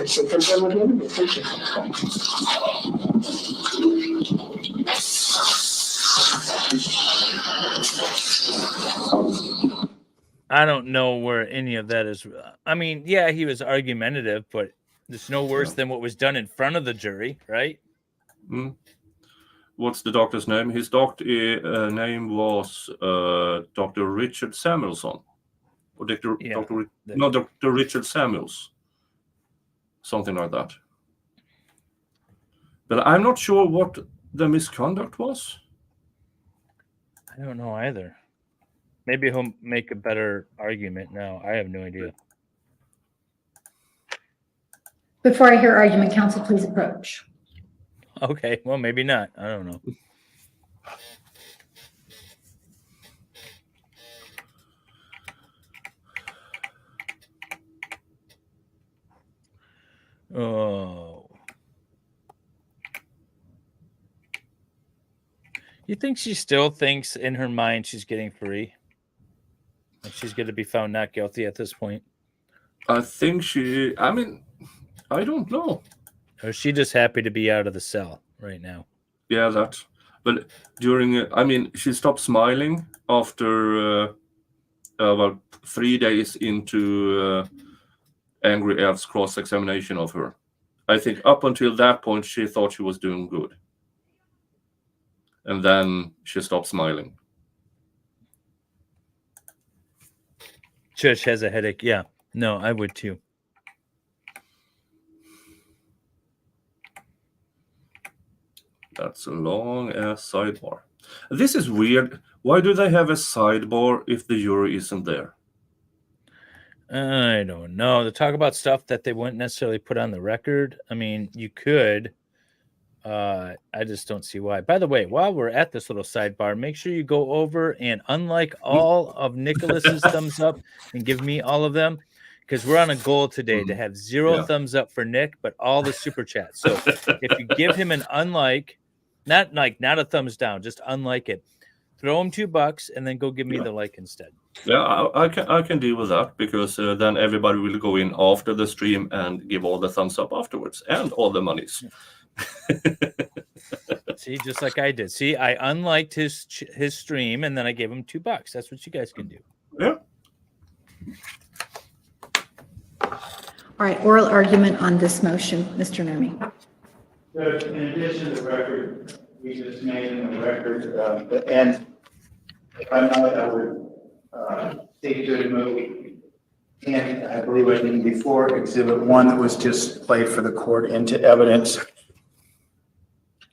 So confirm with him. Thank you. I don't know where any of that is. I mean, yeah, he was argumentative, but it's no worse than what was done in front of the jury, right? What's the doctor's name? His name was Dr. Richard Samuelson. Or Dr. Richard Samuels. Something like that. But I'm not sure what the misconduct was. I don't know either. Maybe he'll make a better argument now. I have no idea. Before I hear argument, counsel, please approach. Okay, well, maybe not. I don't know. Oh. You think she still thinks in her mind she's getting free? Like she's going to be found not guilty at this point? I think I don't know. Or is she just happy to be out of the cell right now? Yeah, that. But she stopped smiling after about 3 days into Angry Ev's cross-examination of her. I think up until that point, she thought she was doing good. And then she stopped smiling. Judge has a headache. Yeah. No, I would too. That's a long-ass sidebar. This is weird. Why do they have a sidebar if the jury isn't there? I don't know. To talk about stuff that they wouldn't necessarily put on the record. I mean, you could. I just don't see why. By the way, while we're at this little sidebar, make sure you go over and unlike all of Nicholas's thumbs up and give me all of them, because we're on a goal today to have 0 thumbs up for Nick, but all the super chats. So if you give him an unlike, not a thumbs down, just unlike it, throw him $2 and then go give me the like instead. Yeah, I can deal with that, because then everybody will go in after the stream and give all the thumbs up afterwards and all the monies. See, just like I did. See, I unliked his stream and then I gave him $2. That's what you guys can do. Yeah. All right, oral argument on this motion, Mr. Nemi. Judge, in addition to the record we just made in the record, and if I might, I would seek to remove, and I believe I did before, Exhibit 1 that was just played for the court into evidence.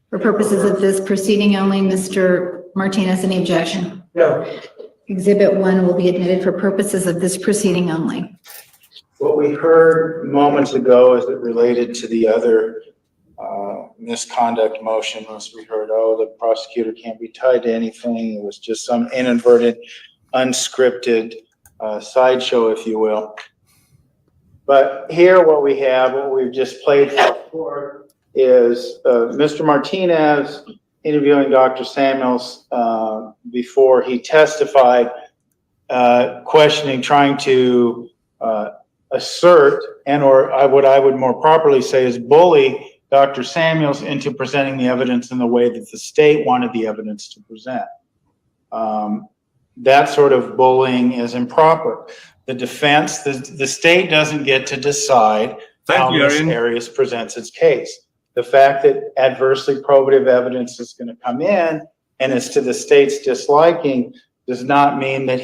For purposes of this proceeding only, Mr. Martinez, any objection? No, Exhibit 1 will be admitted for purposes of this proceeding only. What we heard moments ago as it related to the other misconduct motion was we heard, oh, the prosecutor can't be tied to anything. It was just some inadvertent, unscripted sideshow, if you will. But here what we have, what we've just played for, is Mr. Martinez interviewing Dr. Samuels before he testified, questioning, trying to assert or what I would more properly say is bully Dr. Samuels into presenting the evidence in the way that the state wanted the evidence to present. That sort of bullying is improper. The defense, the state doesn't get to decide how Ms. Arias presents its case. The fact that adversely probative evidence is going to come in and is to the state's disliking does not mean that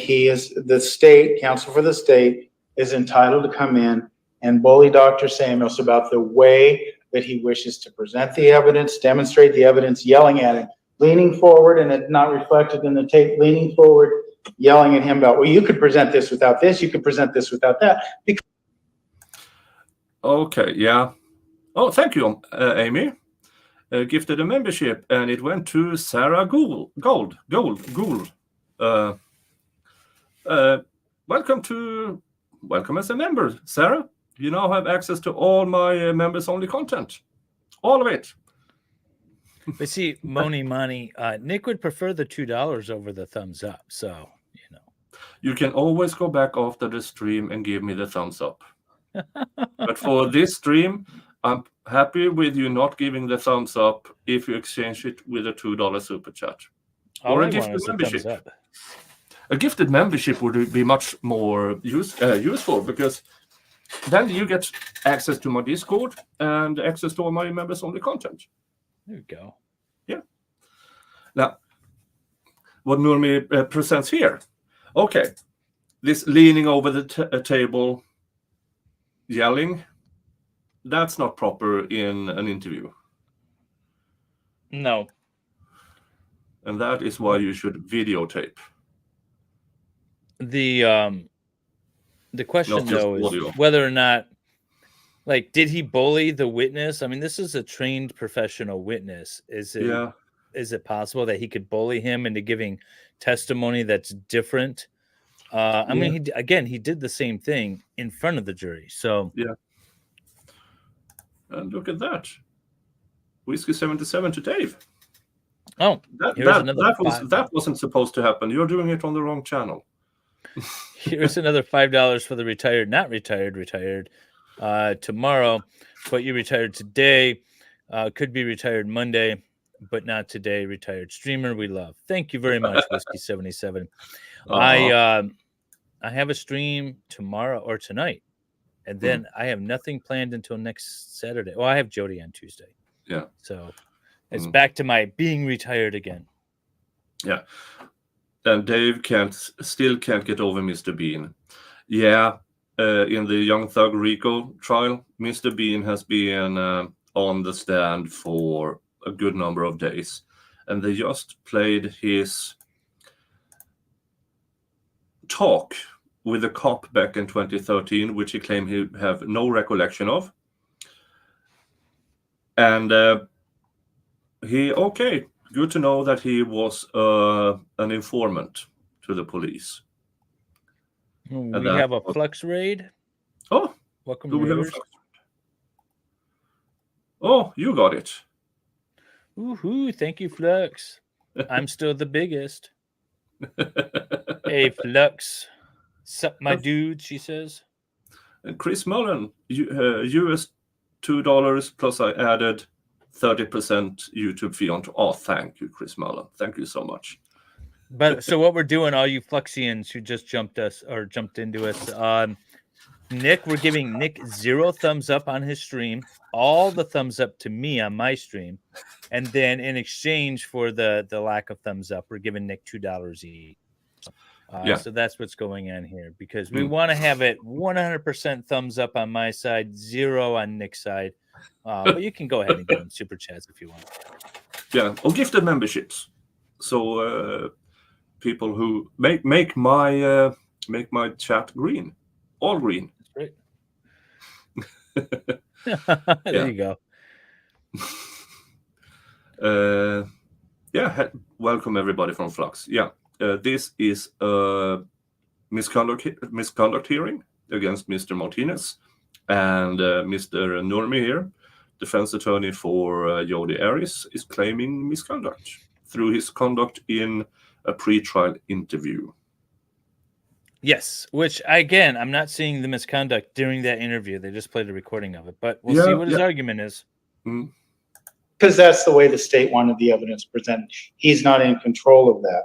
the state, counsel for the state, is entitled to come in and bully Dr. Samuels about the way that he wishes to present the evidence, demonstrate the evidence, yelling at him, leaning forward, and it's not reflected in the tape, leaning forward, yelling at him about, well, you could present this without this, you could present this without that. Okay, yeah. Oh, thank you, Amy. Gifted a membership, and it went to Sarah Gould. Welcome as a member, Sarah. You now have access to all my members-only content, all of it. But see, Moni, Nick would prefer the $2 over the thumbs up. So, You can always go back after the stream and give me the thumbs up. But for this stream, I'm happy with you not giving the thumbs up if you exchange it with a $2 super chat or a gifted membership. A gifted membership would be much more useful, because then you get access to my Discord and access to all my members-only content. There you go. Yeah. Now, what Nurmi presents here. Okay, this leaning over the table, yelling. That's not proper in an interview. No. And that is why you should videotape. The question, though, is whether or not, did he bully the witness? I mean, this is a trained professional witness. Is it possible that he could bully him into giving testimony that's different? I mean, he did the same thing in front of the jury. So yeah. And look at that. Whiskey 77 to Dave. Oh, that wasn't supposed to happen. You're doing it on the wrong channel. Here's another $5 for the retired, not retired tomorrow, but you retired today. Could be retired Monday, but not today. Retired streamer we love. Thank you very much, Whiskey 77. I have a stream tomorrow or tonight. And then I have nothing planned until next Saturday. Well, I have Jodi on Tuesday. Yeah. So it's back to my being retired again. Yeah. And Dave still can't get over Mr. Bean. Yeah. In the Young Thug Rico trial, Mr. Bean has been on the stand for a good number of days. And they just played his talk with a cop back in 2013, which he claimed he have no recollection of. And Okay, good to know that he was an informant to the police. We that have a was- Flux raid. Oh, Welcome, do we have a raiders. Flux? Oh, you got it. Woohoo! Thank you, Flux. I'm still the biggest. Hey, Flux. Sup, my dude, she says. And Chris Mullen, US $2 plus I added 30% YouTube fee on. Oh, thank you, Chris Mullen. Thank you so much. But so what we're doing, all you Fluxians who just jumped into us, Nick, we're giving Nick 0 thumbs up on his stream, all the thumbs up to me on my stream, and then in exchange for the lack of thumbs up, we're giving Nick $2 each. Yeah. So that's what's going on here, because we want to have it 100% thumbs up on my side, 0 on Nick's side. But you can go ahead and give them super chats if you want. Yeah, or gifted memberships. So people who make my chat green, all green. That's great. There you go. Welcome everybody from Flux. Yeah, this is a misconduct hearing against Mr. Martinez and Mr. Nurmi here, defense attorney for Jodi Arias, is claiming misconduct through his conduct in a pre-trial interview. Yes, which again, I'm not seeing the misconduct during that interview. They just played a recording of it, but we'll see what his argument is. Because that's the way the state wanted the evidence presented. He's not in control of that.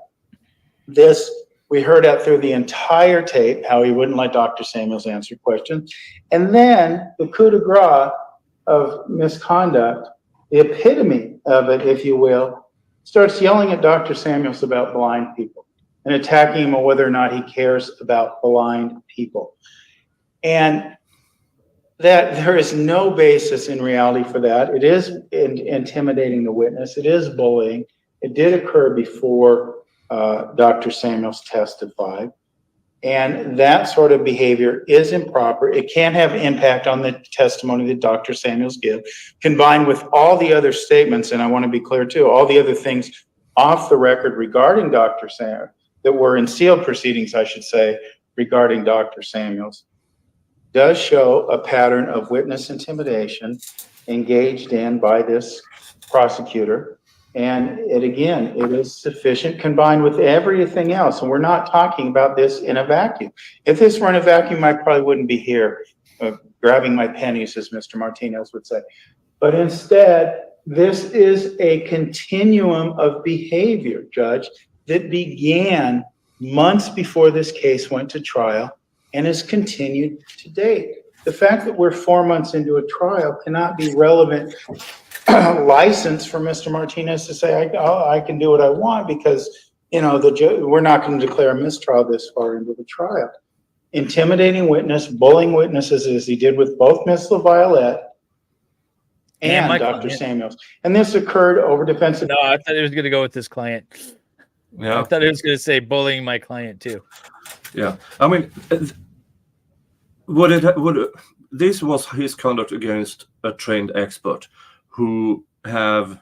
This, we heard out through the entire tape, how he wouldn't let Dr. Samuels answer questions. And then the coup de grace of misconduct, the epitome of it, if you will, starts yelling at Dr. Samuels about blind people and attacking him on whether or not he cares about blind people. And that there is no basis in reality for that. It is intimidating the witness. It is bullying. It did occur before Dr. Samuels testified. And that sort of behavior is improper. It can have impact on the testimony that Dr. Samuels gives, combined with all the other statements, and I want to be clear too, all the other things off the record regarding Dr. Samuels, that were in sealed proceedings, I should say, regarding Dr. Samuels, does show a pattern of witness intimidation engaged in by this prosecutor. And it is sufficient combined with everything else. And we're not talking about this in a vacuum. If this were in a vacuum, I probably wouldn't be here grabbing my pennies, as Mr. Martinez would say. But instead, this is a continuum of behavior, Judge, that began months before this case went to trial and has continued to date. The fact that we're 4 months into a trial cannot be relevant license for Mr. Martinez to say, I can do what I want because, we're not going to declare a mistrial this far into the trial. Intimidating witness, bullying witnesses, as he did with both Ms. LaViolette and Dr. Samuels. And this occurred over defensive. No, I thought he was going to go with this client. Yeah. I thought he was going to say bullying my client too. Yeah, I mean, this was his conduct against a trained expert who have,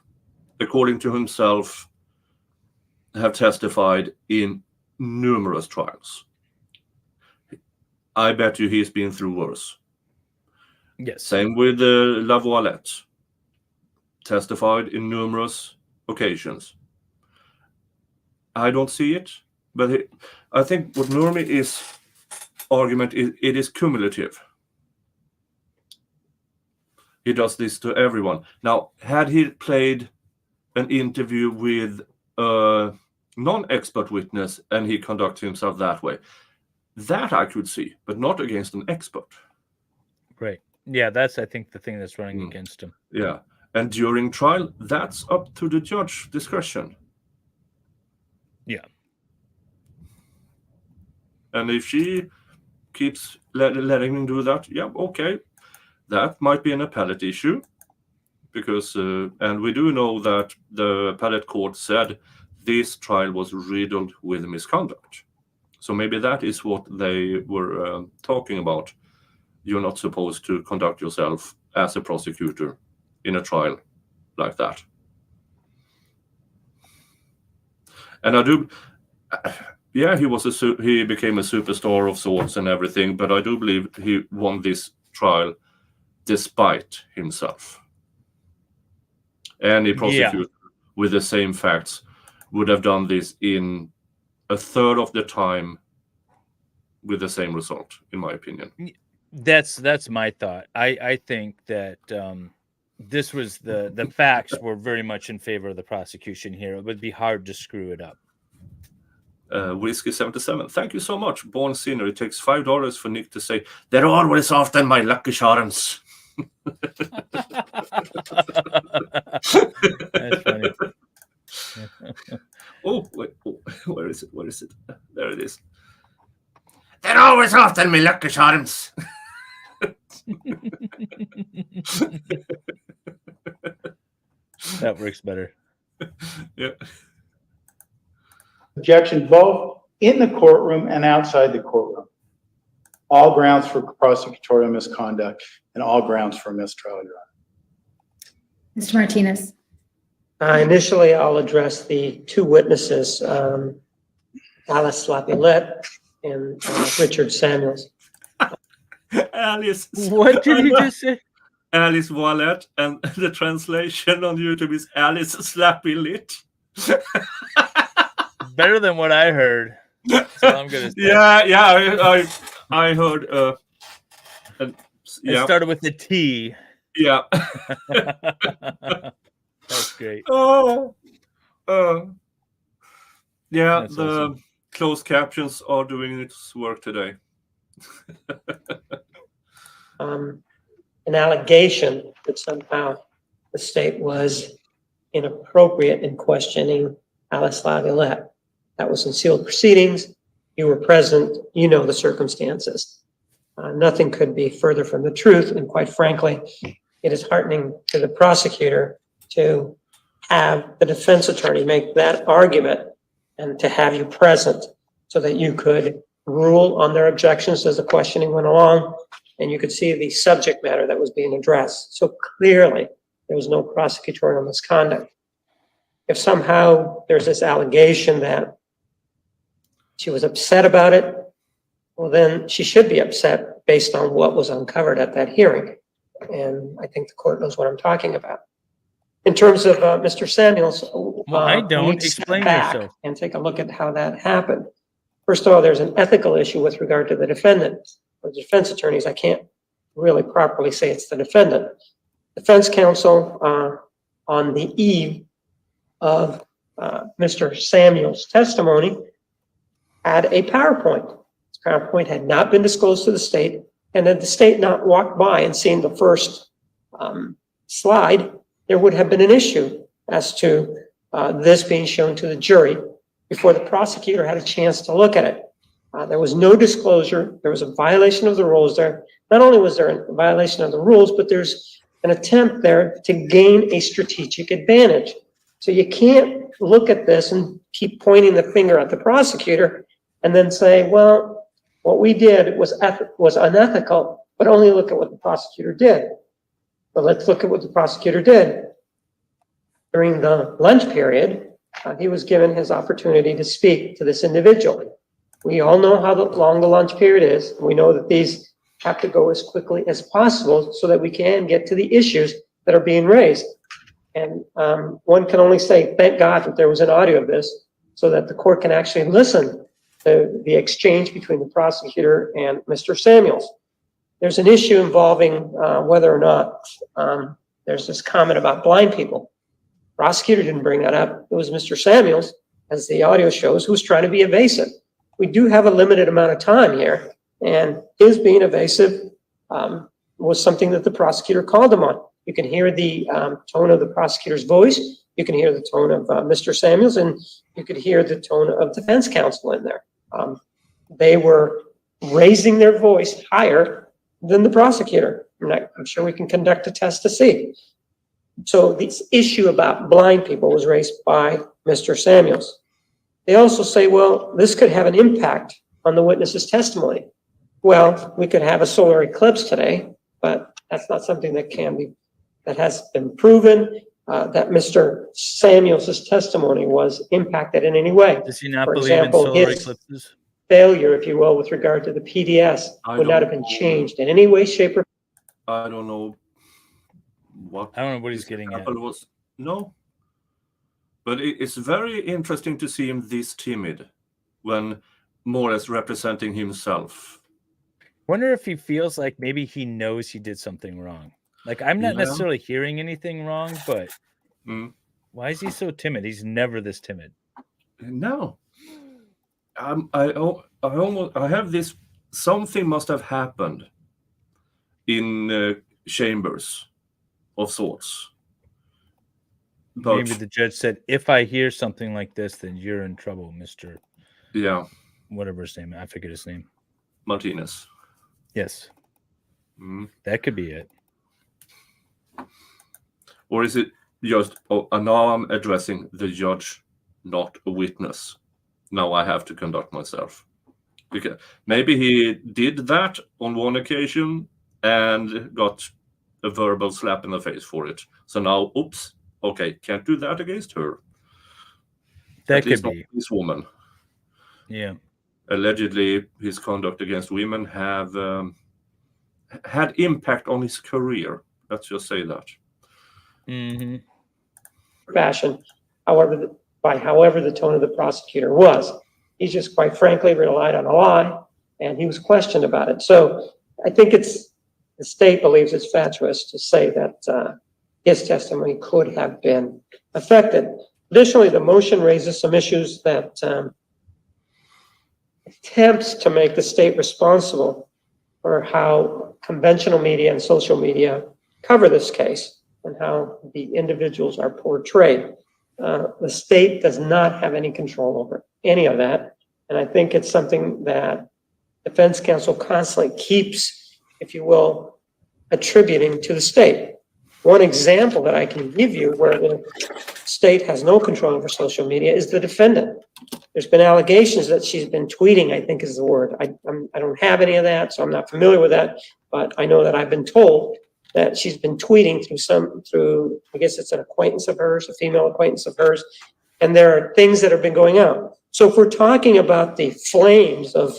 according to himself, have testified in numerous trials. I bet you he's been through worse. Yes. Same with LaViolette. Testified in numerous occasions. I don't see it, but I think what Nurmi is argument is it is cumulative. He does this to everyone. Now, had he played an interview with a non-expert witness and he conducted himself that way, that I could see, but not against an expert. Right. Yeah, that's, I think, the thing that's running against him. Yeah. And during trial, that's up to the judge discretion. Yeah. And if she keeps letting him do that, yeah, okay. That might be an appellate issue. Because, and we do know that the appellate court said this trial was riddled with misconduct. So maybe that is what they were talking about. You're not supposed to conduct yourself as a prosecutor in a trial like that. And I do, yeah, he became a superstar of sorts and everything, but I do believe he won this trial despite himself. Any prosecutor with the same facts would have done this in a third of the time with the same result, in my opinion. That's my thought. I think that this was the facts were very much in favor of the prosecution here. It would be hard to screw it up. Whiskey 77, thank you so much. Born Sinner, it takes $5 for Nick to say, "They're always often my lucky charms." That's funny. Oh, wait, where is it? Where is it? There it is. "They're always often my lucky charms." That works better. Yeah. Objection both in the courtroom and outside the courtroom. All grounds for prosecutorial misconduct and all grounds for mistrial, Your Honor. Mr. Martinez. Initially, I'll address the two witnesses, Alice Lapiolette and Richard Samuels. Alice. What did he just say? Alice Wallet, and the translation on YouTube is Alice Slappy Lit. Better than what I heard. So I'm gonna say. Yeah, I heard. It Yeah, started with the T. yeah. That's great. Oh, yeah. That's the awesome. closed captions are doing its work today. An allegation that somehow the state was inappropriate in questioning Alice Laviolette. That was in sealed proceedings. You were present. You know the circumstances. Nothing could be further from the truth. And quite frankly, it is heartening to the prosecutor to have the defense attorney make that argument and to have you present so that you could rule on their objections as the questioning went along, and you could see the subject matter that was being addressed. So clearly, there was no prosecutorial misconduct. If somehow there's this allegation that she was upset about it, well, then she should be upset based on what was uncovered at that hearing. And I think the court knows what I'm talking about. In terms of Mr. Samuels, Well, I don't. we need to step Explain back yourself. and take a look at how that happened. First of all, there's an ethical issue with regard to the defendant. For the defense attorneys, I can't really properly say it's the defendant. Defense counsel, on the eve of Mr. Samuels' testimony, had a PowerPoint. This PowerPoint had not been disclosed to the state, and had the state not walked by and seen the first slide, there would have been an issue as to this being shown to the jury before the prosecutor had a chance to look at it. There was no disclosure. There was a violation of the rules there. Not only was there a violation of the rules, but there's an attempt there to gain a strategic advantage. So you can't look at this and keep pointing the finger at the prosecutor and then say, well, what we did was unethical, but only look at what the prosecutor did. But let's look at what the prosecutor did. During the lunch period, he was given his opportunity to speak to this individual. We all know how long the lunch period is. We know that these have to go as quickly as possible so that we can get to the issues that are being raised. And one can only say, thank God that there was an audio of this so that the court can actually listen to the exchange between the prosecutor and Mr. Samuels. There's an issue involving whether or not there's this comment about blind people. Prosecutor didn't bring that up. It was Mr. Samuels, as the audio shows, who was trying to be evasive. We do have a limited amount of time here, and his being evasive was something that the prosecutor called him on. You can hear the tone of the prosecutor's voice. You can hear the tone of Mr. Samuels, and you could hear the tone of defense counsel in there. They were raising their voice higher than the prosecutor. I'm sure we can conduct a test to see. So this issue about blind people was raised by Mr. Samuels. They also say, well, this could have an impact on the witness's testimony. Well, we could have a solar eclipse today, but that's not something that has been proven. that Mr. Samuels' testimony was impacted in any way. Does he not For believe example, in solar his eclipses? failure, if you will, with regard to the PDS would not have been changed in any way, shape, or I don't know what. I don't know what he's this getting at. example was. No. But it's very interesting to see him this timid when more or less representing himself. Wonder if he feels like maybe he knows he did something wrong. Like, I'm not Yeah. necessarily hearing anything wrong, but why is he so timid? He's never this timid. No. I have this, something must have happened in chambers of sorts. But Maybe the judge said, if I hear something like this, then you're in trouble, Mr. Yeah, Whatever his name. I forget his name. Martinez. Yes. That could be it. Or is it just, now I'm addressing the judge, not a witness. Now I have to conduct myself. Because maybe he did that on one occasion and got a verbal slap in the face for it. So now, oops, okay, can't do that against her. That At could least be. not this woman. Yeah. Allegedly, his conduct against women have had impact on his career. Let's just say that. fashion, however the tone of the prosecutor was. He just quite frankly relied on a lie, and he was questioned about it. So I think the state believes it's fatuous to say that his testimony could have been affected. Additionally, the motion raises some issues that attempts to make the state responsible for how conventional media and social media cover this case and how the individuals are portrayed. The state does not have any control over any of that. And I think it's something that defense counsel constantly keeps, if you will, attributing to the state. One example that I can give you where the state has no control over social media is the defendant. There's been allegations that she's been tweeting, I think is the word. I don't have any of that, so I'm not familiar with that, but I know that I've been told that she's been tweeting through, I guess it's an acquaintance of hers, a female acquaintance of hers, and there are things that have been going out. So if we're talking about the flames of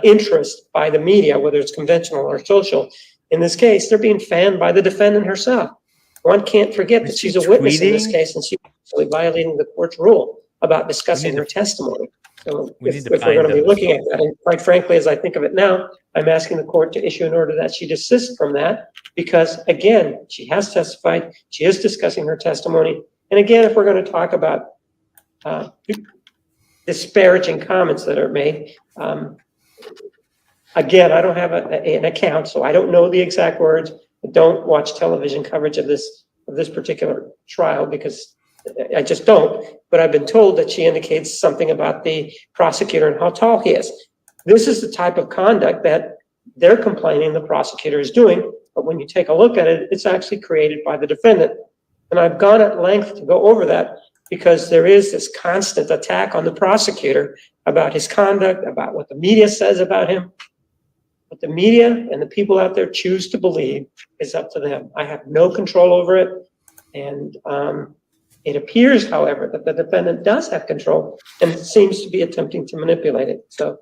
interest by the media, whether it's conventional or social, in this case, they're being fanned by the defendant herself. One can't forget that she's a witness in this case, and she's actually violating the court's rule about discussing her testimony. So if we're going to be looking at that, and quite frankly, as I think of it now, I'm asking the court to issue an order that she desist from that, because again, she has testified, she is discussing her testimony. And again, if we're going to talk about disparaging comments that are made, again, I don't have an account, so I don't know the exact words. I don't watch television coverage of this particular trial because I just don't. But I've been told that she indicates something about the prosecutor and how tall he is. This is the type of conduct that they're complaining the prosecutor is doing. But when you take a look at it, it's actually created by the defendant. And I've gone at length to go over that because there is this constant attack on the prosecutor about his conduct, about what the media says about him. What the media and the people out there choose to believe is up to them. I have no control over it. And it appears, however, that the defendant does have control and seems to be attempting to manipulate it. So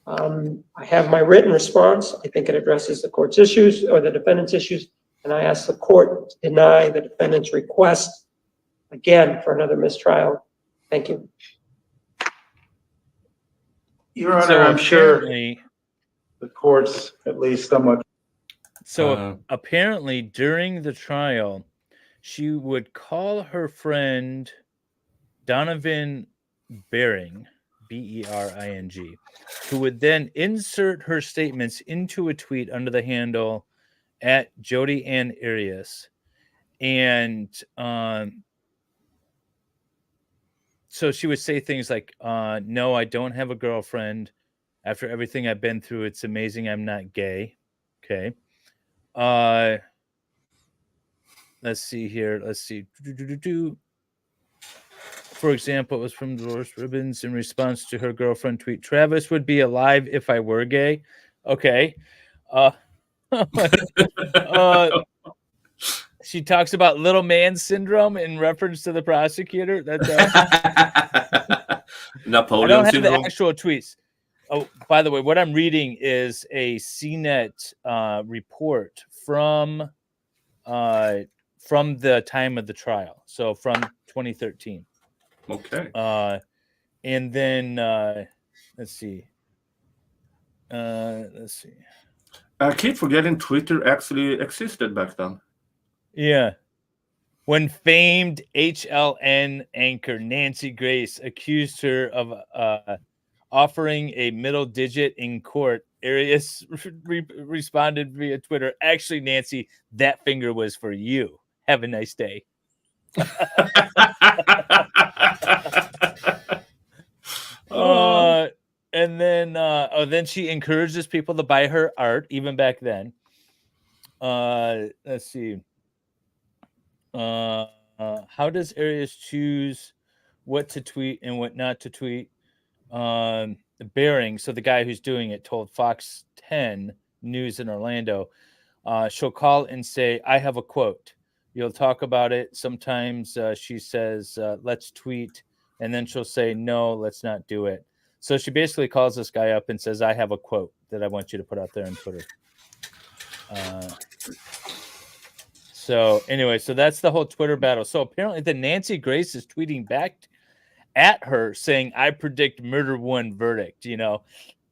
I have my written response. I think it addresses the court's issues or the defendant's issues. And I ask the court to deny the defendant's request again for another mistrial. Thank you. Your Honor, So I'm sure apparently, the court's at least somewhat. so apparently during the trial, she would call her friend Donovan Bering, Bering, who would then insert her statements into a tweet under the handle at Jodi Arias. And so she would say things like, no, I don't have a girlfriend. After everything I've been through, it's amazing I'm not gay. Okay. Let's see here. Let's see. For example, it was from Dolores Ribbons in response to her girlfriend tweet, Travis would be alive if I were gay. Okay. She talks about little man syndrome in reference to the prosecutor. That's I Napoleon don't have the syndrome. actual tweets. Oh, by the way, what I'm reading is a CNET report from the time of the trial, so from 2013. Okay. And then let's see. I keep forgetting Twitter actually existed back then. Yeah. When famed HLN anchor Nancy Grace accused her of offering a middle digit in court, Arias responded via Twitter, "Actually, Nancy, that finger was for you. Have a nice day." And then she encourages people to buy her art even back then. Let's see. How does Arias choose what to tweet and what not to tweet? Bearing, so the guy who's doing it told Fox 10 News in Orlando, she'll call and say, "I have a quote." You'll talk about it. Sometimes she says, "Let's tweet." And then she'll say, "No, let's not do it." So she basically calls this guy up and says, "I have a quote that I want you to put out there on Twitter." So anyway, so that's the whole Twitter battle. So apparently the Nancy Grace is tweeting back at her saying, "I predict murder one verdict,"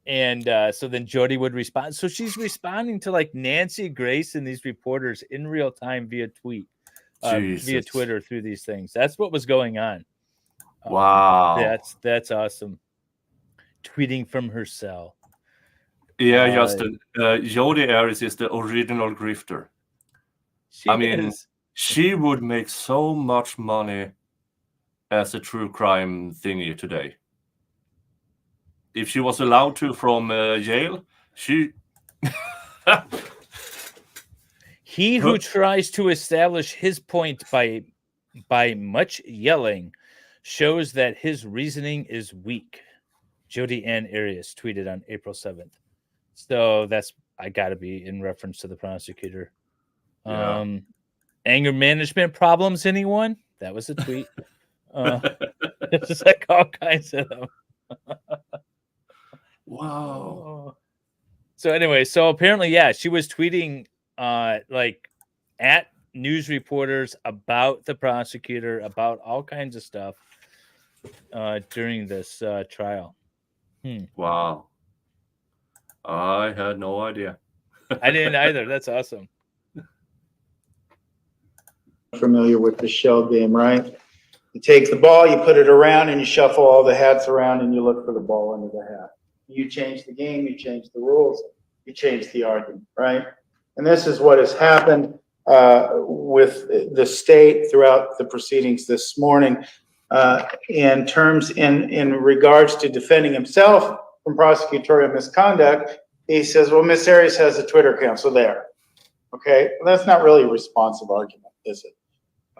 And so then Jodi would respond. So she's responding to like Nancy Grace and these reporters in real time via tweet, via Twitter through these things. That's what was going on. Wow. That's awesome. Tweeting from her cell. Yeah, Justin. Jodi Arias is the original grifter. She would make so much money as a true crime thingy today. If she was allowed to from jail, she... He who tries to establish his point by much yelling shows that his reasoning is weak. Jodi Arias tweeted on April 7th. So that's, I gotta be in reference to the prosecutor. Yeah. Anger management problems, anyone? That was a tweet. It's like all kinds of them. Wow. So anyway, so apparently, yeah, she was tweeting like at news reporters about the prosecutor, about all kinds of stuff during this trial. Wow. I had no idea. I didn't either. That's awesome. Familiar with the shell game, right? You take the ball, you put it around, and you shuffle all the hats around, and you look for the ball under the hat. You change the game, you change the rules, you change the argument, right? And this is what has happened with the state throughout the proceedings this morning in regards to defending himself from prosecutorial misconduct. He says, well, Ms. Arias has a Twitter account, so there. Okay, well, that's not really a responsive argument, is it?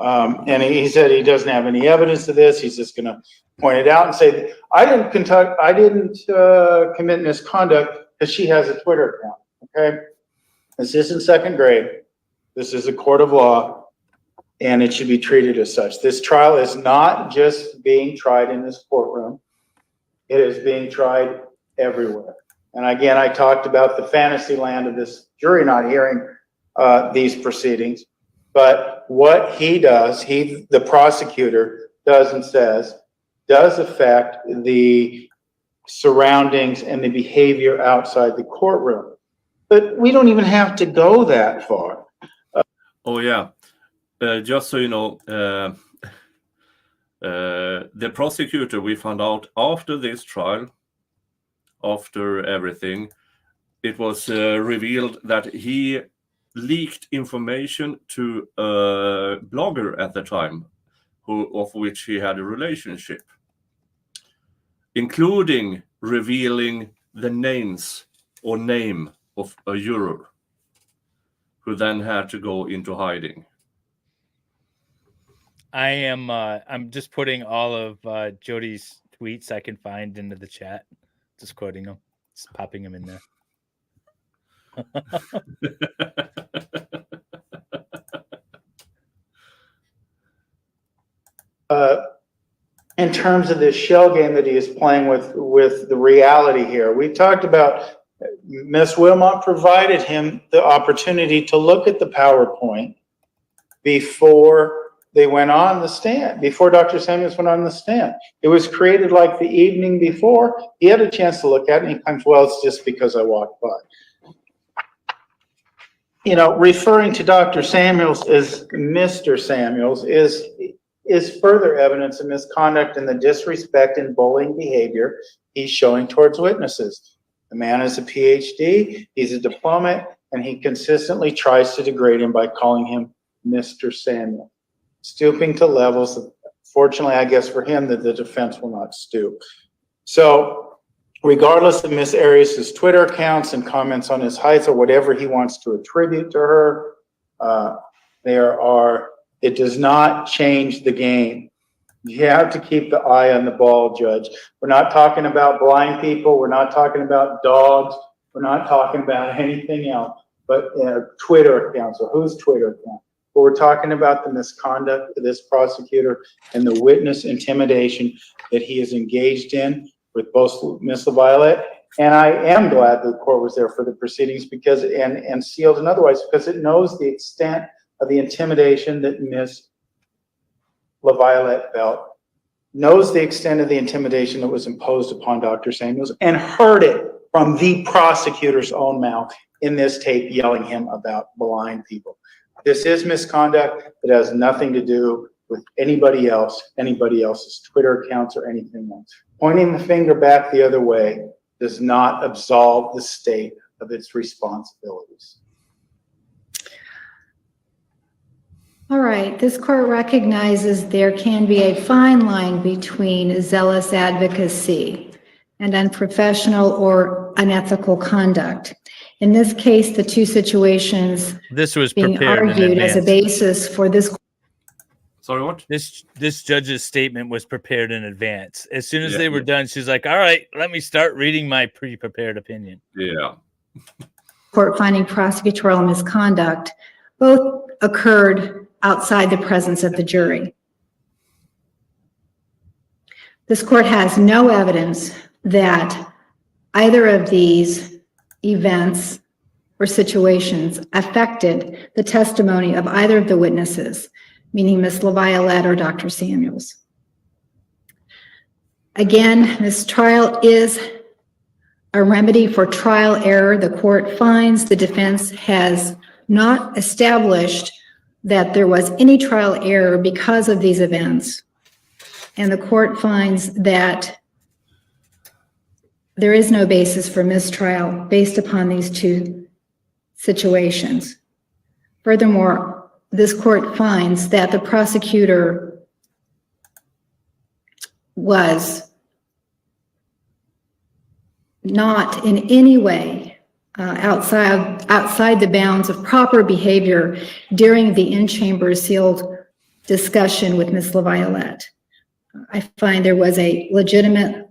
And he said he doesn't have any evidence of this. He's just going to point it out and say, I didn't commit misconduct because she has a Twitter account. Okay, this isn't second grade. This is a court of law, and it should be treated as such. This trial is not just being tried in this courtroom. It is being tried everywhere. And again, I talked about the fantasy land of this jury not hearing these proceedings. But what he does, the prosecutor does and says, does affect the surroundings and the behavior outside the courtroom. But we don't even have to go that far. Oh, yeah. Just so you know, the prosecutor, we found out after this trial, after everything, it was revealed that he leaked information to a blogger at the time, of which he had a relationship, including revealing the names or name of a juror, who then had to go into hiding. I'm just putting all of Jodi's tweets I can find into the chat, just quoting them, just popping them in there. in terms of this shell game that he is playing with the reality here. We talked about Ms. Wilmot provided him the opportunity to look at the PowerPoint before they went on the stand, before Dr. Samuels went on the stand. It was created like the evening before. He had a chance to look at it, and he claims, well, it's just because I walked by. You know, referring to Dr. Samuels as Mr. Samuels is further evidence of misconduct and the disrespect and bullying behavior he's showing towards witnesses. The man is a PhD, he's a diplomat, and he consistently tries to degrade him by calling him Mr. Samuel, stooping to levels that, fortunately, I guess for him, that the defense will not stoop. So regardless of Ms. Arias' Twitter accounts and comments on his heights or whatever he wants to attribute to her, it does not change the game. You have to keep the eye on the ball, Judge. We're not talking about blind people. We're not talking about dogs. We're not talking about anything else but Twitter accounts or whose Twitter account. But we're talking about the misconduct of this prosecutor and the witness intimidation that he is engaged in with both Ms. LaViolette. And I am glad the court was there for the proceedings because, and sealed and otherwise, because it knows the extent of the intimidation that Ms. LaViolette felt, knows the extent of the intimidation that was imposed upon Dr. Samuels, and heard it from the prosecutor's own mouth in this tape yelling him about blind people. This is misconduct that has nothing to do with anybody else, anybody else's Twitter accounts or anything else. Pointing the finger back the other way does not absolve the state of its responsibilities. All right, this court recognizes there can be a fine line between zealous advocacy and unprofessional or unethical conduct. In this case, the two situations This was being prepared in argued as a advance. basis for this. Sorry, what? This judge's statement was prepared in advance. As soon as Yeah, they were done, she's like, all right, let me start reading my pre-prepared opinion. Yeah. Court finding prosecutorial misconduct both occurred outside the presence of the jury. This court has no evidence that either of these events or situations affected the testimony of either of the witnesses, meaning Ms. LaViolette or Dr. Samuels. Again, this trial is a remedy for trial error. The court finds the defense has not established that there was any trial error because of these events. And the court finds that there is no basis for mistrial based upon these two situations. Furthermore, this court finds that the prosecutor was not in any way outside the bounds of proper behavior during the in-chamber sealed discussion with Ms. LaViolette. I find there was a legitimate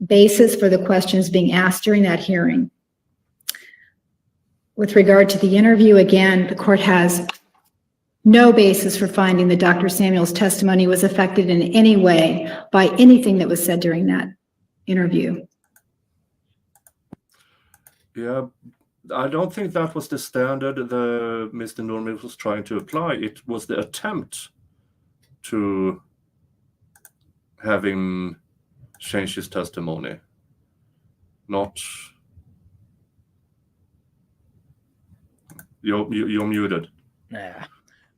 basis for the questions being asked during that hearing. With regard to the interview, again, the court has no basis for finding that Dr. Samuels' testimony was affected in any way by anything that was said during that interview. Yeah, I don't think that was the standard the Mr. Norman was trying to apply. It was the attempt to have him change his testimony, not... You're muted. Nah.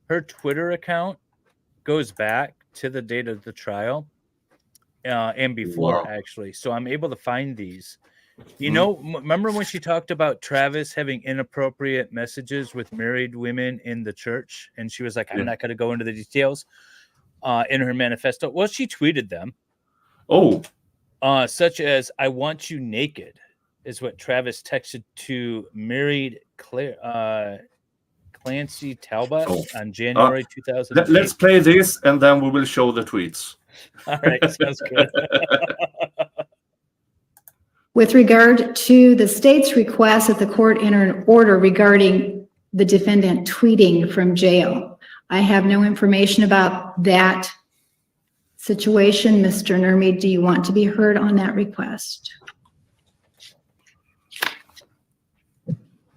Her Twitter account goes back to the date of the trial and before, actually. So I'm able to find these. You know, remember when she talked about Travis having inappropriate messages with married women in the church? And she was like, I'm not going to go into the details in her manifesto. Well, she tweeted them. Oh. Such as, I want you naked, is what Travis texted to married Clancy Talbot on January 2000. Let's play this, and then we will show the tweets. All right, sounds good. With regard to the state's request that the court enter an order regarding the defendant tweeting from jail, I have no information about that situation. Mr. Nurmi, do you want to be heard on that request?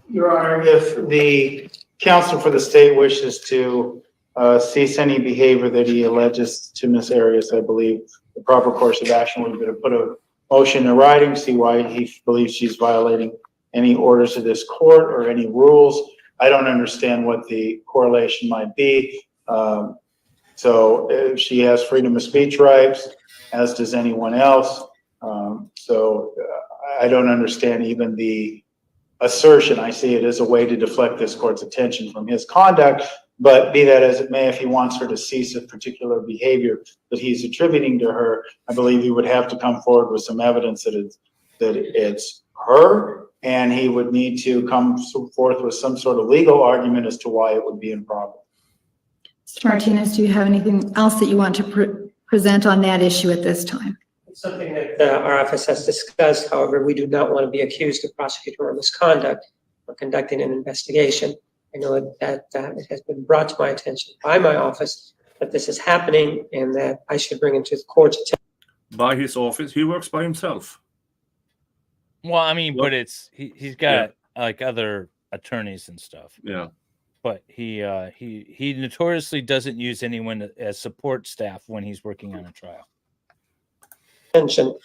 Your Honor, if the counsel for the state wishes to cease any behavior that he alleges to Ms. Arias, I believe the proper course of action would be to put a motion in writing, see why he believes she's violating any orders of this court or any rules. I don't understand what the correlation might be. So if she has freedom of speech rights, as does anyone else. I don't understand even the assertion. I see it as a way to deflect this court's attention from his conduct, but be that as it may, if he wants her to cease a particular behavior that he's attributing to her, I believe he would have to come forward with some evidence that it's her, and he would need to come forth with some sort of legal argument as to why it would be improper. Mr. Martinez, do you have anything else that you want to present on that issue at this time? It's something that our office has discussed. However, we do not want to be accused of prosecutorial misconduct or conducting an investigation. I know that it has been brought to my attention by my office that this is happening and that I should bring it to the court's attention. By his office, he works by himself. Well, I mean, but he's got like other attorneys and stuff. Yeah. But he notoriously doesn't use anyone as support staff when he's working on a trial. Attention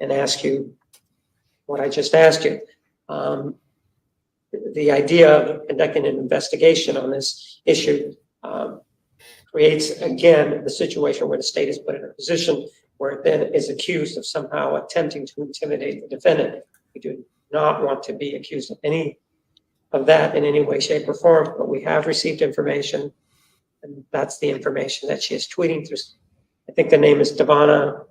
and ask you what I just asked you. The idea of conducting an investigation on this issue creates, again, the situation where the state is put in a position where it then is accused of somehow attempting to intimidate the defendant. We do not want to be accused of any of that in any way, shape, or form, but we have received information, and that's the information that she is tweeting through. I think the name is Devana.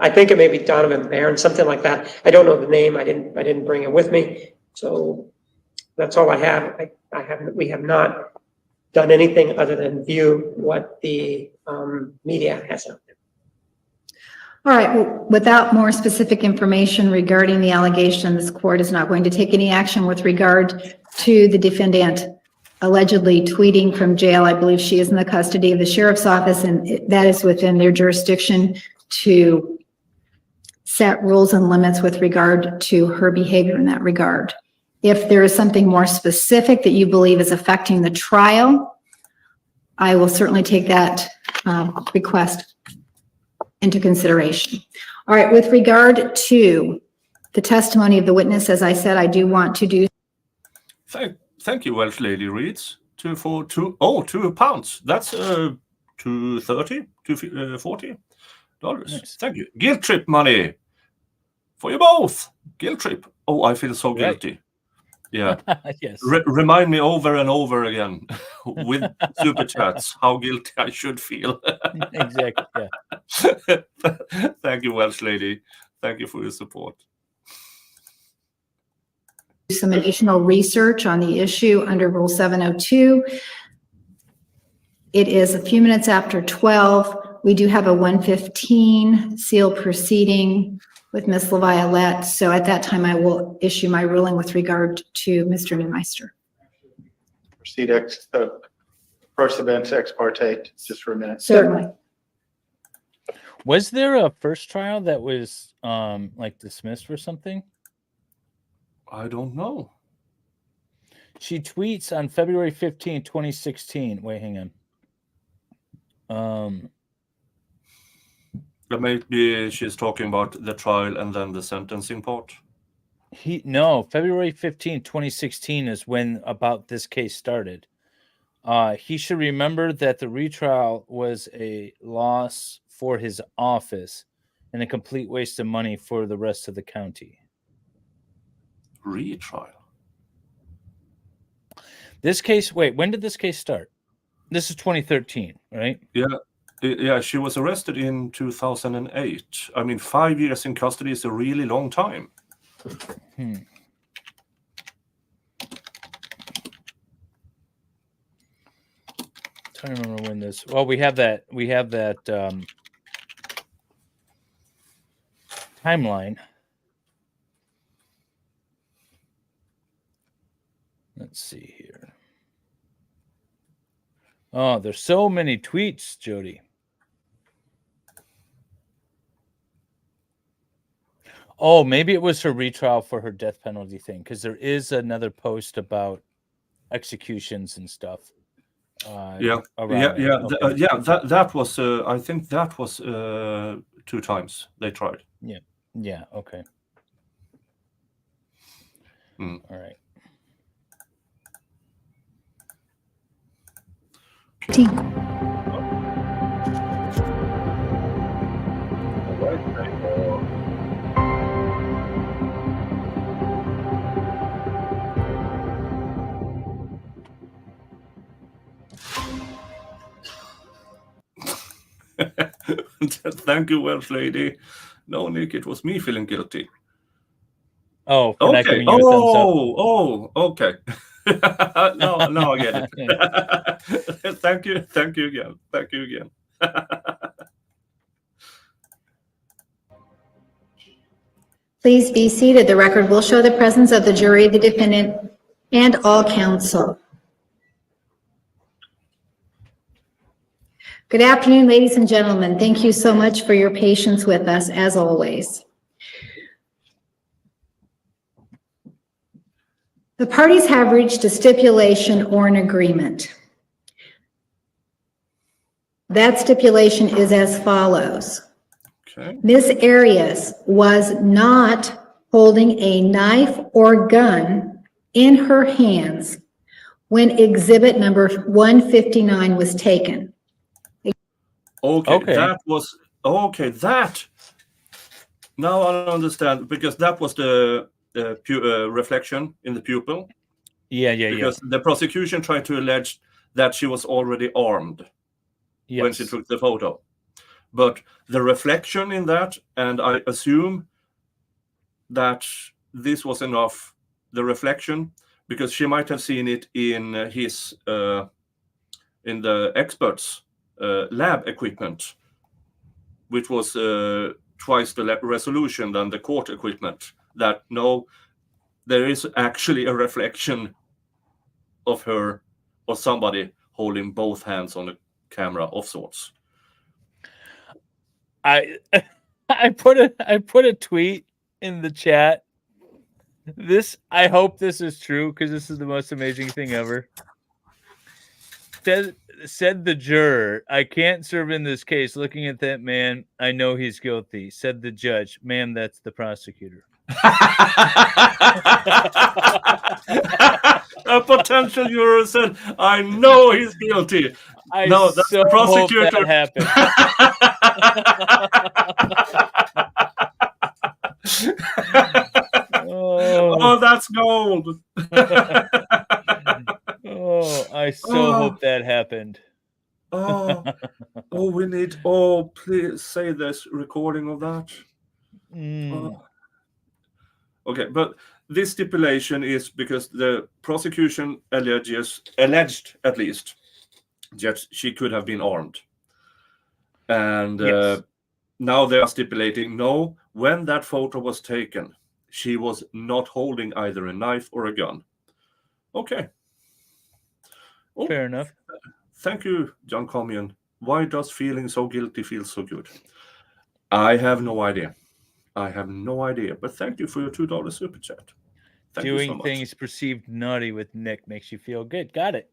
I think it may be Donovan Barron, something like that. I don't know the name. I didn't bring it with me, so that's all I have. We have not done anything other than view what the media has out there. All right, well, without more specific information regarding the allegation, this court is not going to take any action with regard to the defendant allegedly tweeting from jail. I believe she is in the custody of the sheriff's office, and that is within their jurisdiction to set rules and limits with regard to her behavior in that regard. If there is something more specific that you believe is affecting the trial, I will certainly take that request into consideration. All right, with regard to the testimony of the witness, as I said, I do want to do. Thank you, Welsh Lady Reads. £2. That's $2.30, $2.40. Nice. Thank you. Guilt trip money for you both. Guilt trip. Oh, I feel so guilty. Yeah. Yes. Remind me over and over again with super chats how guilty I should feel. Exactly. Yeah. Thank you, Welsh Lady. Thank you for your support. Some additional research on the issue under Rule 702. It is a few minutes after 12. We do have a 1:15 sealed proceeding with Ms. LaViolette. So at that time, I will issue my ruling with regard to Mr. Neumeister. Proceed precedent ex parte, just for a minute. Certainly. Was there a first trial that was like dismissed or something? I don't know. She tweets on February 15, 2016. Wait, hang on. Maybe she's talking about the trial and then the sentencing part. No, February 15, 2016 is when about this case started. He should remember that the retrial was a loss for his office and a complete waste of money for the rest of the county. Retrial? This case, wait, when did this case start? This is 2013, right? Yeah, she was arrested in 2008. I mean, 5 years in custody is a really long time. Trying to remember when this. Well, we have that timeline. Let's see here. Oh, there's so many tweets, Jodi. Oh, maybe it was her retrial for her death penalty thing, because there is another post about executions and stuff. Yeah, around yeah, there. Okay. that was. I think that was 2 times they tried. Yeah. Okay. Mm. All right. Thank you, Welsh lady. No, Nick, it was me feeling guilty. Oh, for not Okay. giving you a thumbs up. Okay. No, I get it. Thank you again. Please be seated. The record will show the presence of the jury, the defendant, and all counsel. Good afternoon, ladies and gentlemen. Thank you so much for your patience with us, as always. The parties have reached a stipulation or an agreement. That stipulation is as follows. Okay. Ms. Arias was not holding a knife or gun in her hands when exhibit number 159 was taken. Okay. That was okay. That now I understand, because that was the reflection in the pupil. Yeah. Because the prosecution tried to allege that she was already armed when she took the photo. But the reflection in that, and I assume that this was enough, the reflection, because she might have seen it in his in the expert's lab equipment, which was twice the resolution than the court equipment. That no, there is actually a reflection of her or somebody holding both hands on a camera of sorts. I put a tweet in the chat. I hope this is true, because this is the most amazing thing ever. Said the juror, "I can't serve in this case. Looking at that man, I know he's guilty." Said the judge, "Ma'am, that's the prosecutor." A potential juror said, "I know he's guilty." No, that's so the prosecutor. Hope that happened. Oh, that's gold. Oh, I so hope that happened. We need. Oh, please say this recording of that. Okay, but this stipulation is because the prosecution alleged at least that she could have been armed, and now they are stipulating no. When that photo was taken, she was not holding either a knife or a gun. Okay. Fair enough. Thank you, John Comian. Why does feeling so guilty feel so good? I have no idea. But thank you for your $2 super chat. Thank you so Doing much. things perceived naughty with Nick makes you feel good. Got it.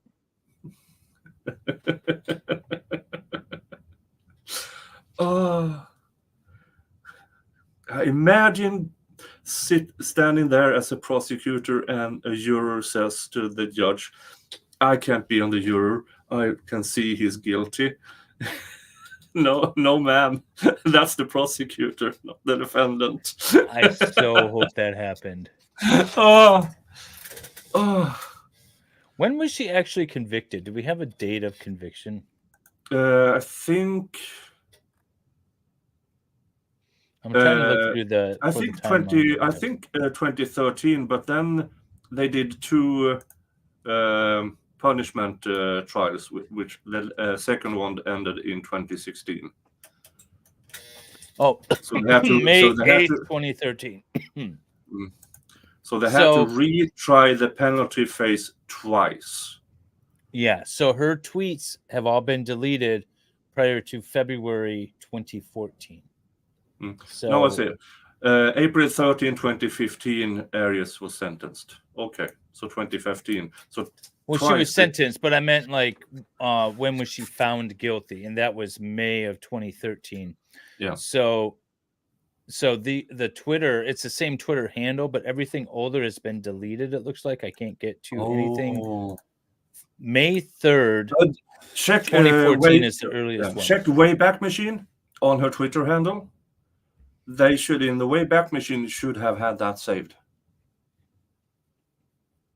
Imagine standing there as a prosecutor and a juror says to the judge, "I can't be on the juror. I can see he's guilty." No, ma'am. That's the prosecutor, not the defendant. I so hope that happened. When was she actually convicted? Do we have a date of conviction? I think. I'm trying to look through the. I think 2013, but then they did 2 punishment trials, which the second one ended in 2016. Oh, so they had to, May so they 8th, had to, 2013. So they had to retry the penalty phase twice. Yeah, so her tweets have all been deleted prior to February 2014. So No, I see. April 13, 2015, Arias was sentenced. Okay, so 2015. So well, she was sentenced, but I meant like when was she found guilty? And that was May of 2013. Yeah. So the Twitter, it's the same Twitter handle, but everything older has been deleted. It looks like I can't get to anything. May 3rd, check 2014 is the earliest one. Check Wayback Machine on her Twitter handle. They should, in the Wayback Machine, should have had that saved.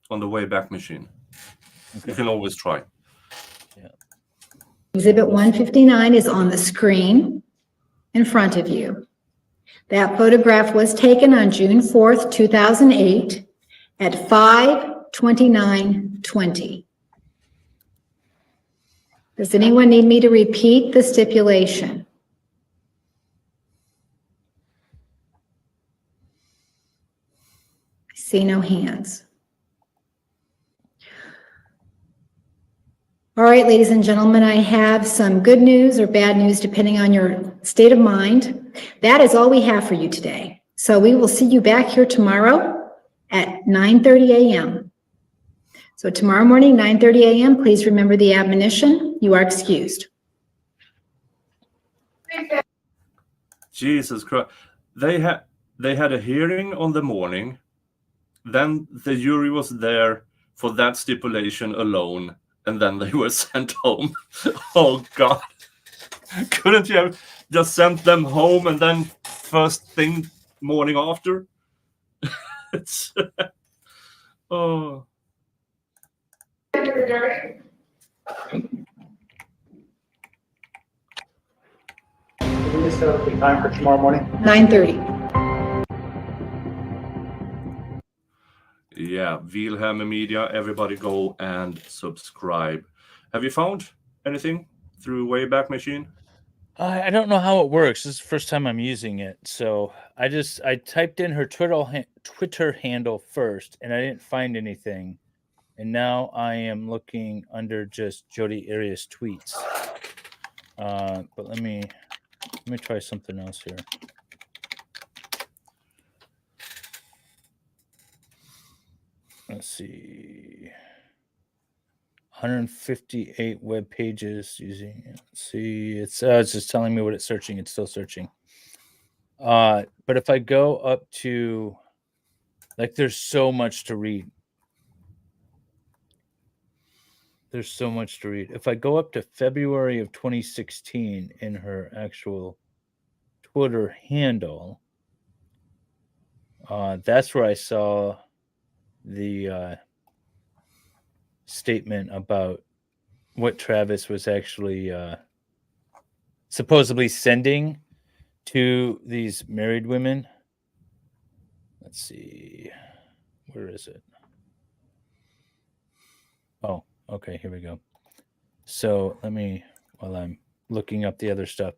On the Wayback Machine. Okay. You can always try. Yeah. Exhibit 159 is on the screen in front of you. That photograph was taken on June 4th, 2008 at 5:29:20. Does anyone need me to repeat the stipulation? I see no hands. All right, ladies and gentlemen, I have some good news or bad news depending on your state of mind. That is all we have for you today. So we will see you back here tomorrow at 9:30 a.m. So tomorrow morning, 9:30 a.m., please remember the admonition. You are excused. Jesus Christ. They had a hearing on the morning. Then the jury was there for that stipulation alone. And then they were sent home. Oh, God. Couldn't you have just sent them home and then first thing morning after? It's oh. Can we just set up the time for tomorrow morning? 9:30. Yeah, Vielhammer Media. Everybody go and subscribe. Have you found anything through Wayback Machine? I don't know how it works. This is the first time I'm using it. So I typed in her Twitter handle first, and I didn't find anything. And now I am looking under just Jodi Arias tweets. But let me try something else here. Let's see. 158 web pages using. Let's see. It's just telling me what it's searching. It's still searching. But if I go up to, like, there's so much to read. There's so much to read. If I go up to February of 2016 in her actual Twitter handle, that's where I saw the statement about what Travis was actually supposedly sending to these married women. Let's see. Where is it? Oh, okay, here we go. So let me, while I'm looking up the other stuff.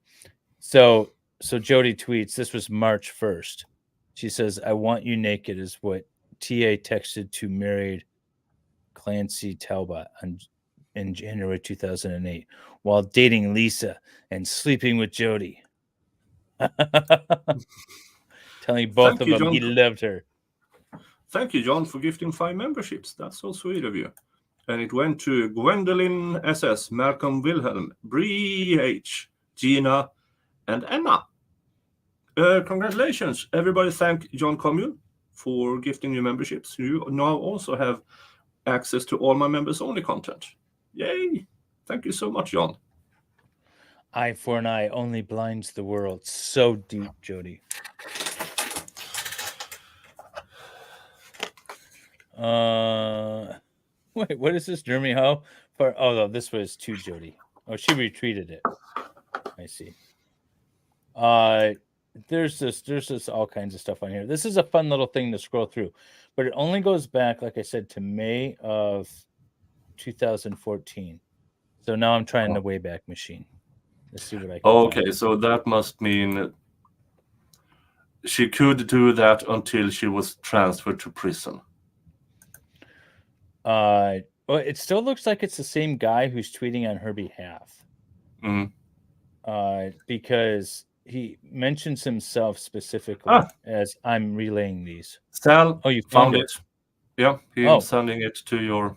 So Jodi tweets, this was March 1st. She says, "I want you naked," is what TA texted to married Clancy Talbot in January 2008 while dating Lisa and sleeping with Jodi. Telling both of them John. He loved her. Thank you, John, for gifting 5 memberships. That's so sweet of you. And it went to Gwendolyn SS, Malcolm Wilhelm, Bree H, Gina, and Emma. Congratulations. Everybody thank John Commune for gifting you memberships. You now also have access to all my members-only content. Yay. Thank you so much, John. Eye for an eye only blinds the world. So deep, Jodi. Wait, what is this? Jeremy Ho? Oh, no, this was to Jodi. Oh, she retweeted it. I see. There's just all kinds of stuff on here. This is a fun little thing to scroll through, but it only goes back, like I said, to May of 2014. So now I'm trying the Wayback Machine. Let's see what I can find. So that must mean she could do that until she was transferred to prison. Well, it still looks like it's the same guy who's tweeting on her behalf. Mm. Because he mentions himself specifically as I'm relaying these. Sal Oh, you found it. Yeah, he's sending it to your.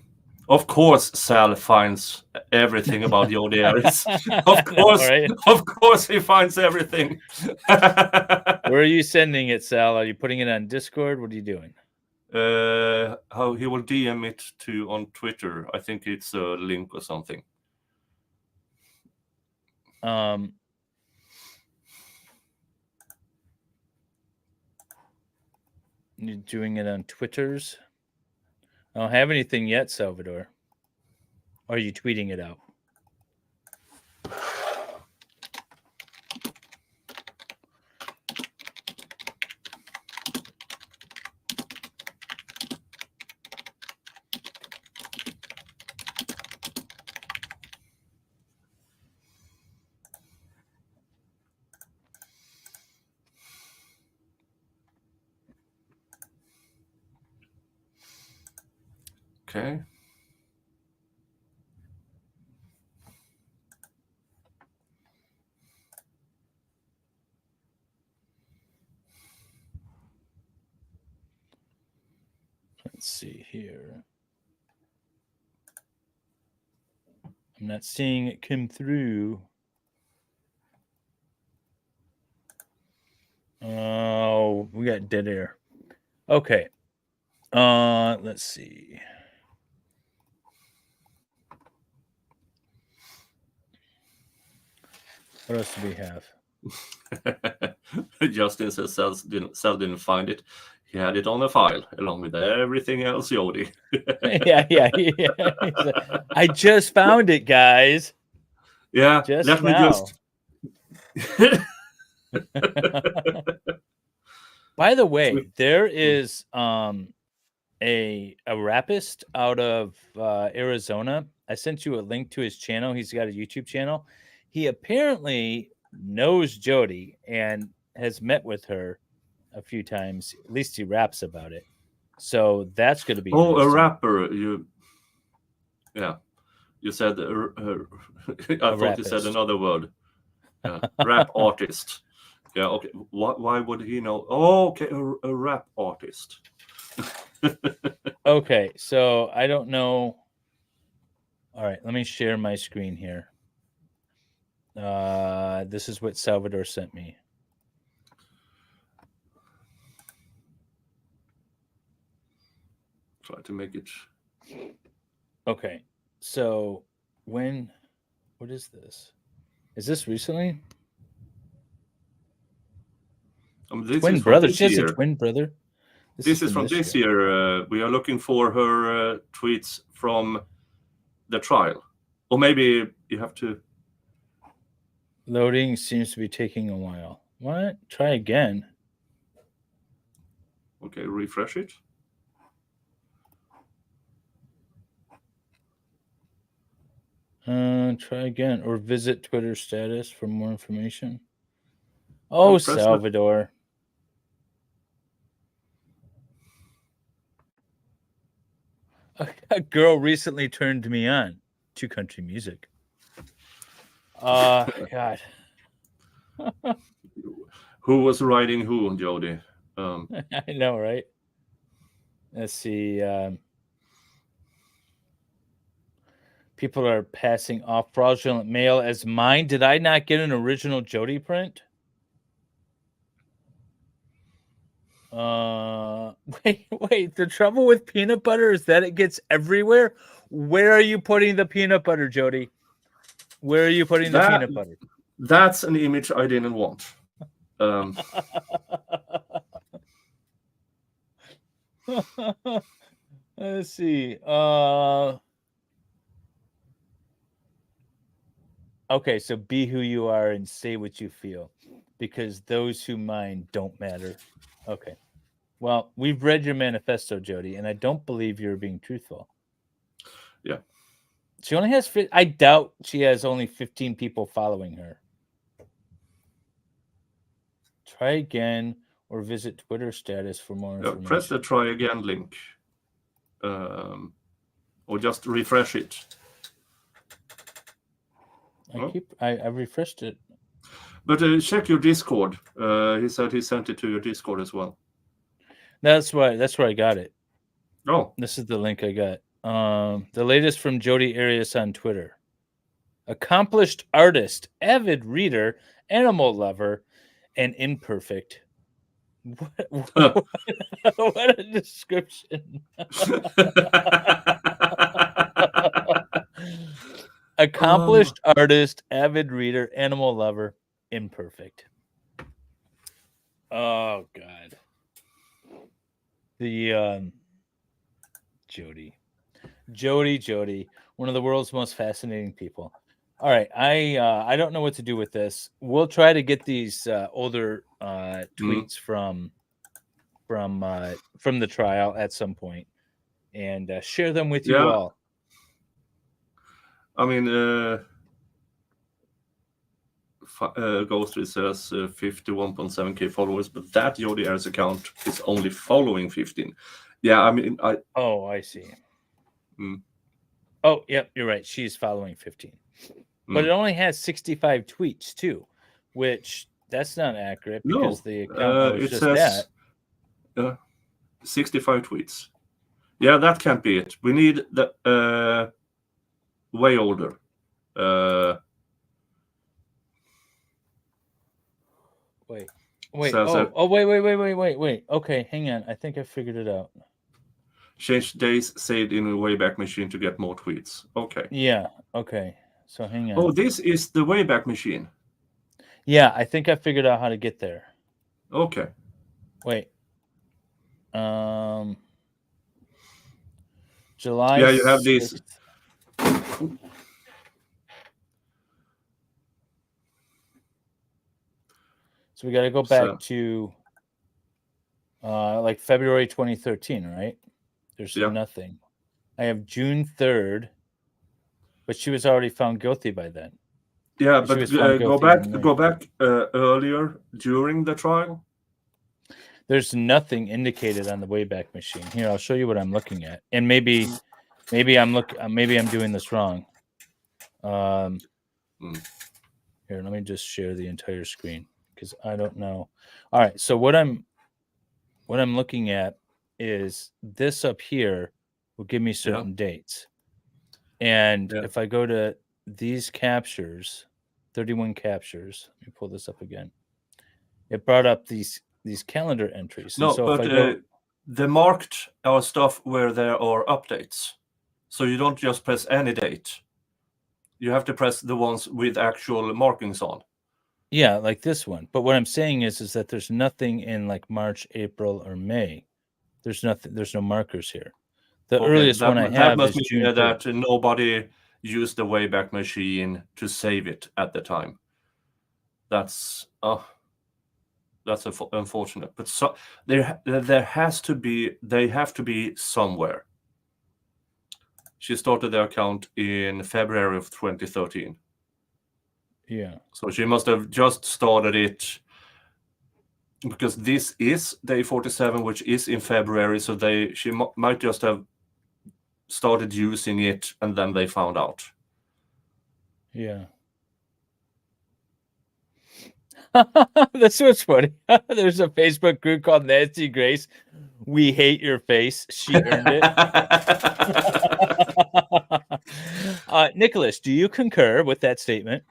Of course, Sal finds everything about Jodi Arias. Of course, right? Of course, he finds everything. Where are you sending it, Sal? Are you putting it on Discord? What are you doing? How he will DM it to on Twitter. I think it's a link or something. You're doing it on Twitters? I don't have anything yet, Salvador. Or are you tweeting it out? Okay. Let's see here. I'm not seeing it come through. Oh, we got dead air. Okay. Let's see. What else do we have? Justin says Sal didn't find it. He had it on a file along with everything else, Jodi. yeah. I just found it, guys. Yeah, Just let now. me just. By the way, there is a rapist out of Arizona. I sent you a link to his channel. He's got a YouTube channel. He apparently knows Jodi and has met with her a few times. At least he raps about it. So that's going to be a interesting. rapper. You said I thought you said another word. Rap artist. Yeah, okay. Why would he know? Oh, okay, a rap artist. Okay, so I don't know. All right, let me share my screen here. This is what Salvador sent me. Try to make it. Okay, so what is this? Is this recently? This twin is brother. This she has year. a twin brother. This is from this year. We are looking for her tweets from the trial. Or maybe you have to. Loading seems to be taking a while. What? Try again. Okay, refresh it. Try again. Or visit Twitter status for more information. Oh, Salvador. A girl recently turned me on to country music. God. Who was writing who, Jodi? I know, right? Let's see. People are passing off fraudulent mail as mine. Did I not get an original Jodi print? Wait. The trouble with peanut butter is that it gets everywhere. Where are you putting the peanut butter, Jodi? Where are you putting the peanut butter? That's an image I didn't want. Let's see. Okay, so be who you are and say what you feel, because those who mind don't matter. Okay. Well, we've read your manifesto, Jodi, and I don't believe you're being truthful. Yeah. She only has. I doubt she has only 15 people following her. Try again or visit Twitter status for more information. Press the try again link. or just refresh it. I refreshed it. But check your Discord. He said he sent it to your Discord as well. That's where I got it. Oh, This is the link I got. The latest from Jodi Arias on Twitter. Accomplished artist, avid reader, animal lover, and imperfect. What, what a description. Accomplished artist, avid reader, animal lover, imperfect. Oh God. The Jodi, one of the world's most fascinating people. All right, I don't know what to do with this. We'll try to get these older tweets from the trial at some point and share them with you all. I mean, Ghostry says 51.7k followers, but that Jodi Arias account is only following 15. Yeah, I mean, I see. Oh, yep, you're right. She's following 15. But it only has 65 tweets too, which that's not accurate because the account was just that. 65 tweets. Yeah, that can't be it. We need the way older. Wait. Wait. Okay, hang on. I think I figured it out. Change days saved in a Wayback Machine to get more tweets. Okay. Yeah. Okay. So hang on. Oh, this is the Wayback Machine. Yeah, I think I figured out how to get there. Okay. Wait. July. Yeah, you have this. So we got to go back to like February 2013, right? There's nothing. I have June 3rd, but she was already found guilty by then. Yeah, but go back earlier during the trial. There's nothing indicated on the Wayback Machine. Here, I'll show you what I'm looking at, and maybe I'm doing this wrong. Here, let me just share the entire screen because I don't know. All right, so what I'm looking at is this up here will give me certain dates, and if I go to these captures, 31 captures. Let me pull this up again. It brought up these calendar entries. No, so but the marked are stuff where there are updates. So you don't just press any date. You have to press the ones with actual markings on. Yeah, like this one. But what I'm saying is that there's nothing in like March, April, or May. There's nothing. There's no markers here. The earliest one I have is June 3rd. That nobody used the Wayback Machine to save it at the time. That's unfortunate. But so there has to be. They have to be somewhere. She started the account in February of 2013. Yeah. So she must have just started it because this is day 47, which is in February. So she might just have started using it and then they found out. Yeah. That's what's funny. There's a Facebook group called Nancy Grace. We hate your face. She earned it. Nicholas, do you concur with that statement?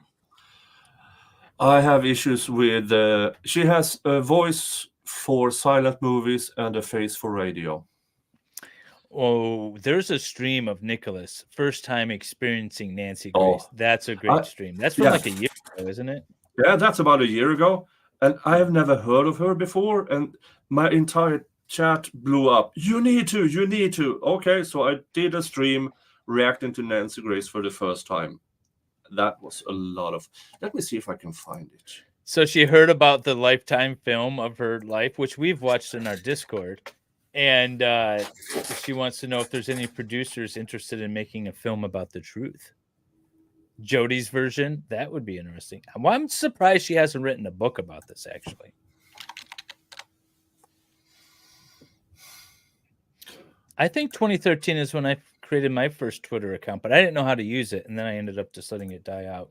I have issues with. She has a voice for silent movies and a face for radio. Oh, there's a stream of Nicholas first time experiencing Nancy Grace. That's a great stream. That's from like a year ago, isn't it? Yeah, that's about a year ago, and I have never heard of her before, and my entire chat blew up. You need to. Okay, so I did a stream reacting to Nancy Grace for the first time. That was a lot of. Let me see if I can find it. So she heard about the Lifetime film of her life, which we've watched in our Discord, and she wants to know if there's any producers interested in making a film about the truth. Jodi's version, that would be interesting. Well, I'm surprised she hasn't written a book about this, actually. I think 2013 is when I created my first Twitter account, but I didn't know how to use it, and then I ended up just letting it die out.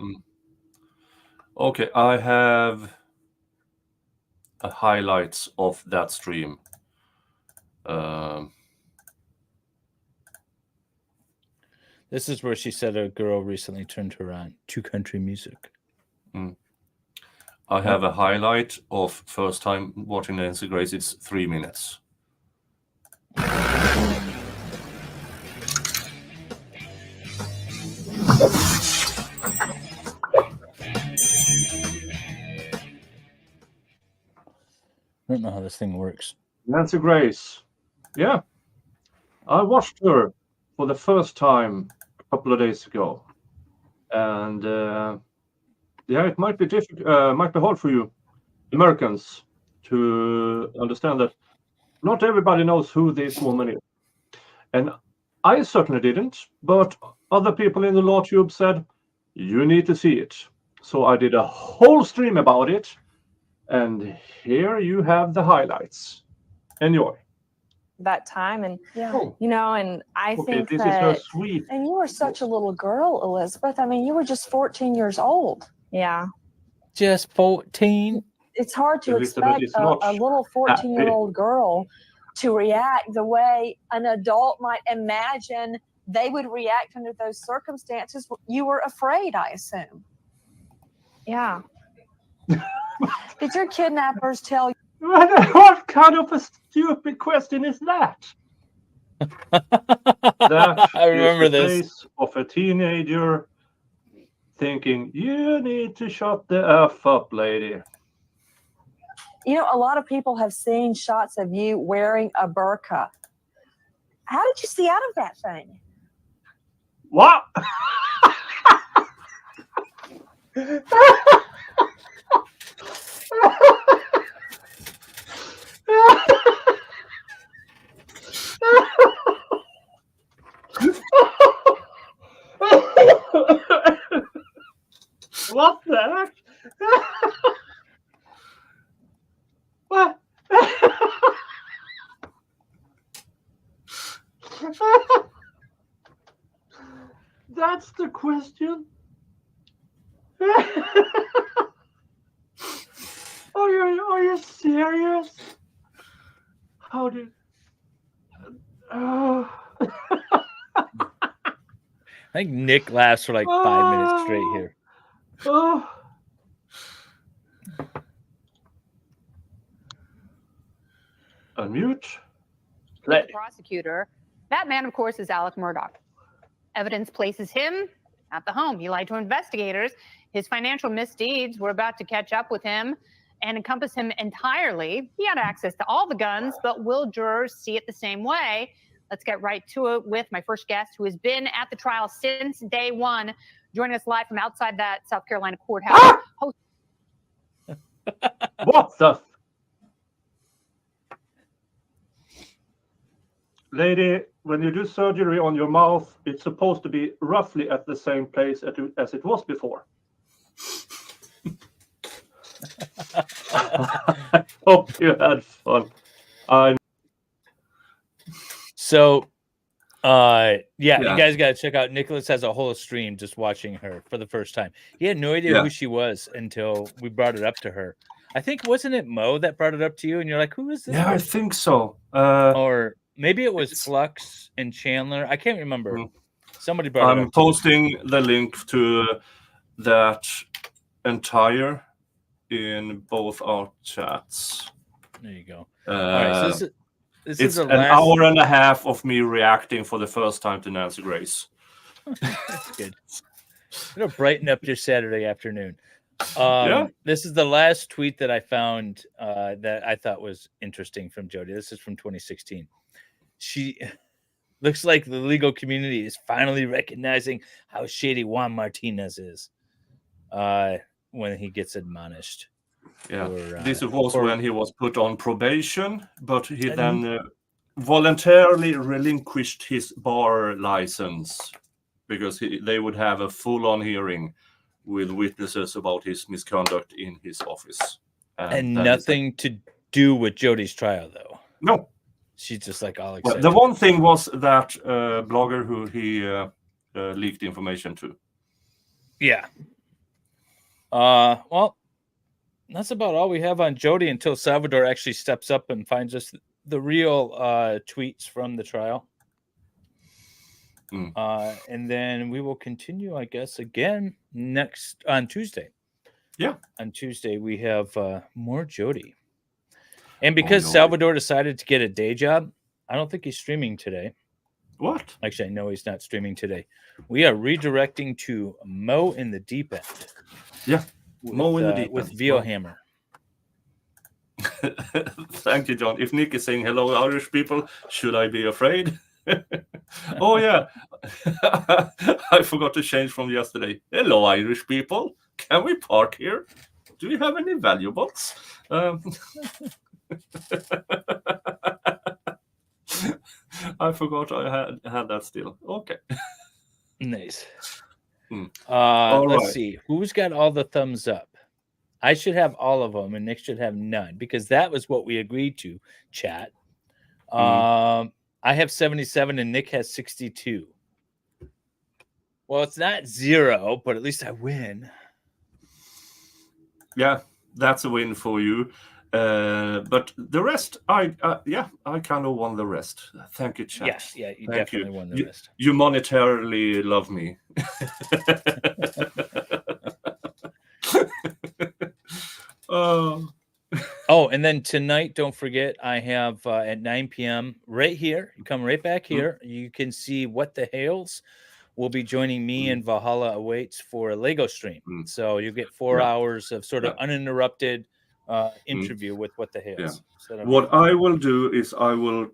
Okay, I have highlights of that stream. This is where she said a girl recently turned her on to country music. I have a highlight of first time watching Nancy Grace. It's 3 minutes. I don't know how this thing works. Nancy Grace. Yeah. I watched her for the first time a couple of days ago. And it might be might be hard for you Americans to understand that not everybody knows who this woman is. And I certainly didn't, but other people in the law tube said, you need to see it. So I did a whole stream about it. And here you have the highlights. Enjoy. That time, and Oh. you know, and I think this that, is her sweet. And you were such a little girl, Elizabeth. I mean, you were just 14 years old. yeah, Just 14. It's hard to Elizabeth expect is not a little 14-year-old girl to react the way an adult might imagine they would react under those circumstances. You were afraid, I assume. yeah. Did your kidnappers tell you? What kind of a stupid question is that? That I remember is the this. face of a teenager thinking, you need to shut the F up, lady. You know, a lot of people have seen shots of you wearing a burqa. How did you see out of that thing? What? What the heck? What? That's the question. Are you serious? How did? I think Nick laughs for like 5 minutes straight here. Oh. Unmute. Play. Prosecutor. That man, of course, is Alec Murdoch. Evidence places him at the home. He lied to investigators. His financial misdeeds were about to catch up with him and encompass him entirely. He had access to all the guns, but will jurors see it the same way? Let's get right to it with my first guest, who has been at the trial since day one, joining us live from outside that South Carolina courthouse. What the? Lady, when you do surgery on your mouth, it's supposed to be roughly at the same place as it was before. I hope you had fun. So, you Yeah. guys got to check out. Nicholas has a whole stream just watching her for the first time. He had no idea who she was until we brought it up to her. I think, wasn't it Mo that brought it up to you? And you're like, who is this? Yeah, I think so. Or maybe it was Flux and Chandler. I can't remember. Somebody brought it I'm up. posting the link to that entire in both our chats. There you go. All right, so this it's is the an last hour and a half of me reacting for the first time to Nancy Grace. That's good. It'll brighten up your Saturday afternoon. Yeah. This is the last tweet that I found that I thought was interesting from Jodi. This is from 2016. She looks like the legal community is finally recognizing how shady Juan Martinez is when he gets admonished. Yeah, for, this was for- when he was put on probation, but he then voluntarily relinquished his bar license because they would have a full-on hearing with witnesses about his misconduct in his office. And that is nothing to do with Jodi's trial, though. No, She's just like all Well, excited. the one thing was that blogger who he leaked information to. Yeah. Well, that's about all we have on Jodi until Salvador actually steps up and finds us the real tweets from the trial. And then we will continue, I guess, again next on Tuesday. Yeah. On Tuesday, we have more Jodi. And because Salvador decided to get a day job, I don't think he's streaming today. What? Actually, I know he's not streaming today. We are redirecting to Mo in the Deep End. Yeah. Mo in the Deep End. With Vielhammer. Thank you, John. If Nick is saying hello, Irish people, should I be afraid? Oh, yeah. I forgot to change from yesterday. Hello, Irish people. Can we park here? Do you have any valuables? I forgot I had that still. Okay. Nice. All let's right. see. Who's got all the thumbs up? I should have all of them, and Nick should have none, because that was what we agreed to, chat. I have 77, and Nick has 62. Well, it's not 0, but at least I win. Yeah, that's a win for you. But the rest, I kind of won the rest. Thank you, chat. Yes, yeah, you Thank definitely won the rest. You monetarily love me. Oh, and then tonight, don't forget, I have at 9 p.m. right here. You come right back here. You can see What the Hales will be joining me and Valhalla Awaits for a Lego stream. So you get 4 hours of sort of uninterrupted interview with What the Hales. So what I will do is I will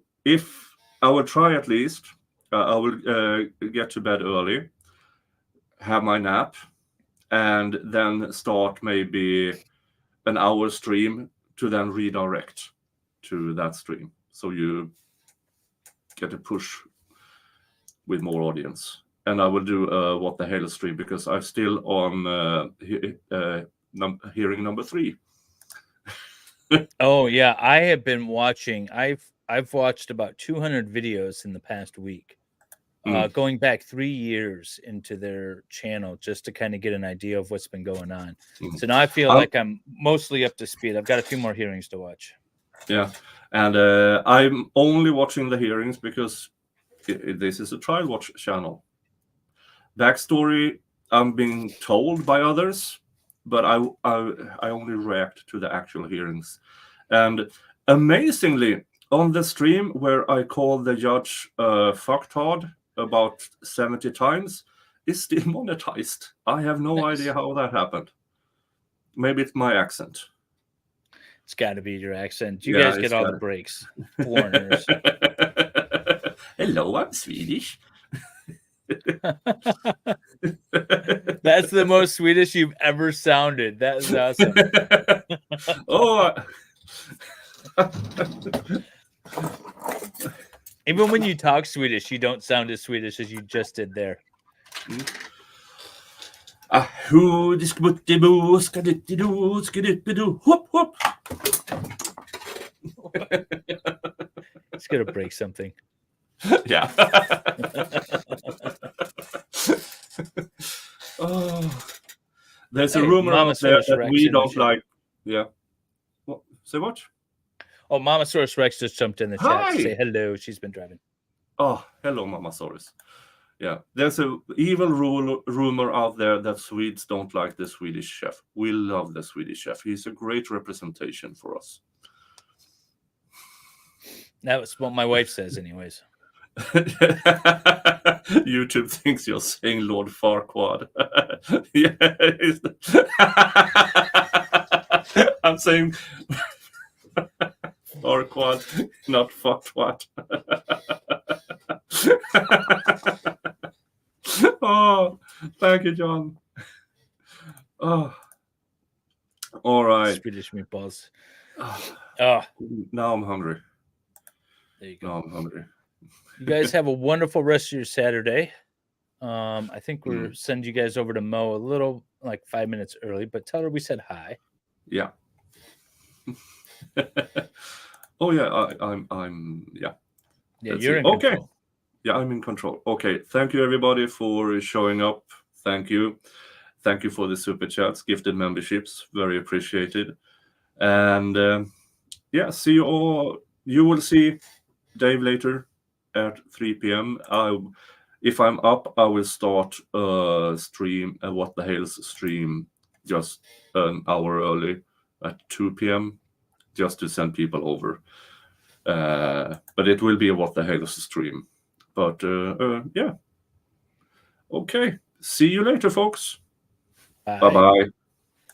try at least. I will get to bed early, have my nap, and then start maybe an hour stream to then redirect to that stream. So you get a push with more audience. And I will do What the Hell stream because I'm still on hearing number 3. Oh yeah, I have been watching. I've watched about 200 videos in the past week, going back 3 years into their channel just to kind of get an idea of what's been going on. So now I feel like I'm mostly up to speed. I've got a few more hearings to watch. Yeah, and I'm only watching the hearings because this is a trial watch channel. Backstory, I'm being told by others, but I only react to the actual hearings. And amazingly, on the stream where I called the judge fucktard about 70 times, it's still monetized. I have no idea how that happened. Maybe it's my accent. It's got to be your accent. You guys get all the breaks. Foreigners. Hello, I'm Swedish. That's the most Swedish you've ever sounded. That is awesome. Even when you talk Swedish, you don't sound as Swedish as you just did there. It's gonna break something. Yeah. There's a rumor out there that we don't like. Yeah. What? Say what? Oh, Mamasaurus Rex just jumped in the chat to say hello. She's been driving. Oh, hello, Mamasaurus. Yeah, there's a evil rumor out there that Swedes don't like the Swedish chef. We love the Swedish chef. He's a great representation for us. That's what my wife says, anyways. YouTube thinks you're saying Lord Farquaad. Yeah, I'm saying Farquaad, not Farquaad. Oh, thank you, John. Oh, all right. Swedish meatballs. Now I'm hungry. There you go. Now I'm hungry. You guys have a wonderful rest of your Saturday. I think we'll send you guys over to Mo a little, like 5 minutes early, but tell her we said hi. Yeah. Oh yeah, I'm yeah. Yeah, Let's you're see. in Okay. control. Yeah, I'm in control. Okay, thank you everybody for showing up. Thank you for the super chats, gifted memberships, very appreciated. And yeah, see you all. You will see Dave later at 3 p.m. If I'm up, I will start a stream, a What the Hell's stream, just an hour early at 2 p.m. just to send people over. But it will be a What the Hell's stream. But yeah. Okay. See you later, folks. Bye-bye.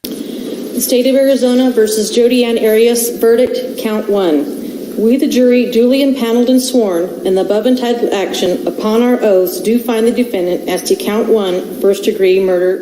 The State of Arizona versus Jodi Arias verdict, count 1. We, the jury, duly impaneled and sworn in the above entitled action upon our oaths, do find the defendant as to count 1, first-degree murder.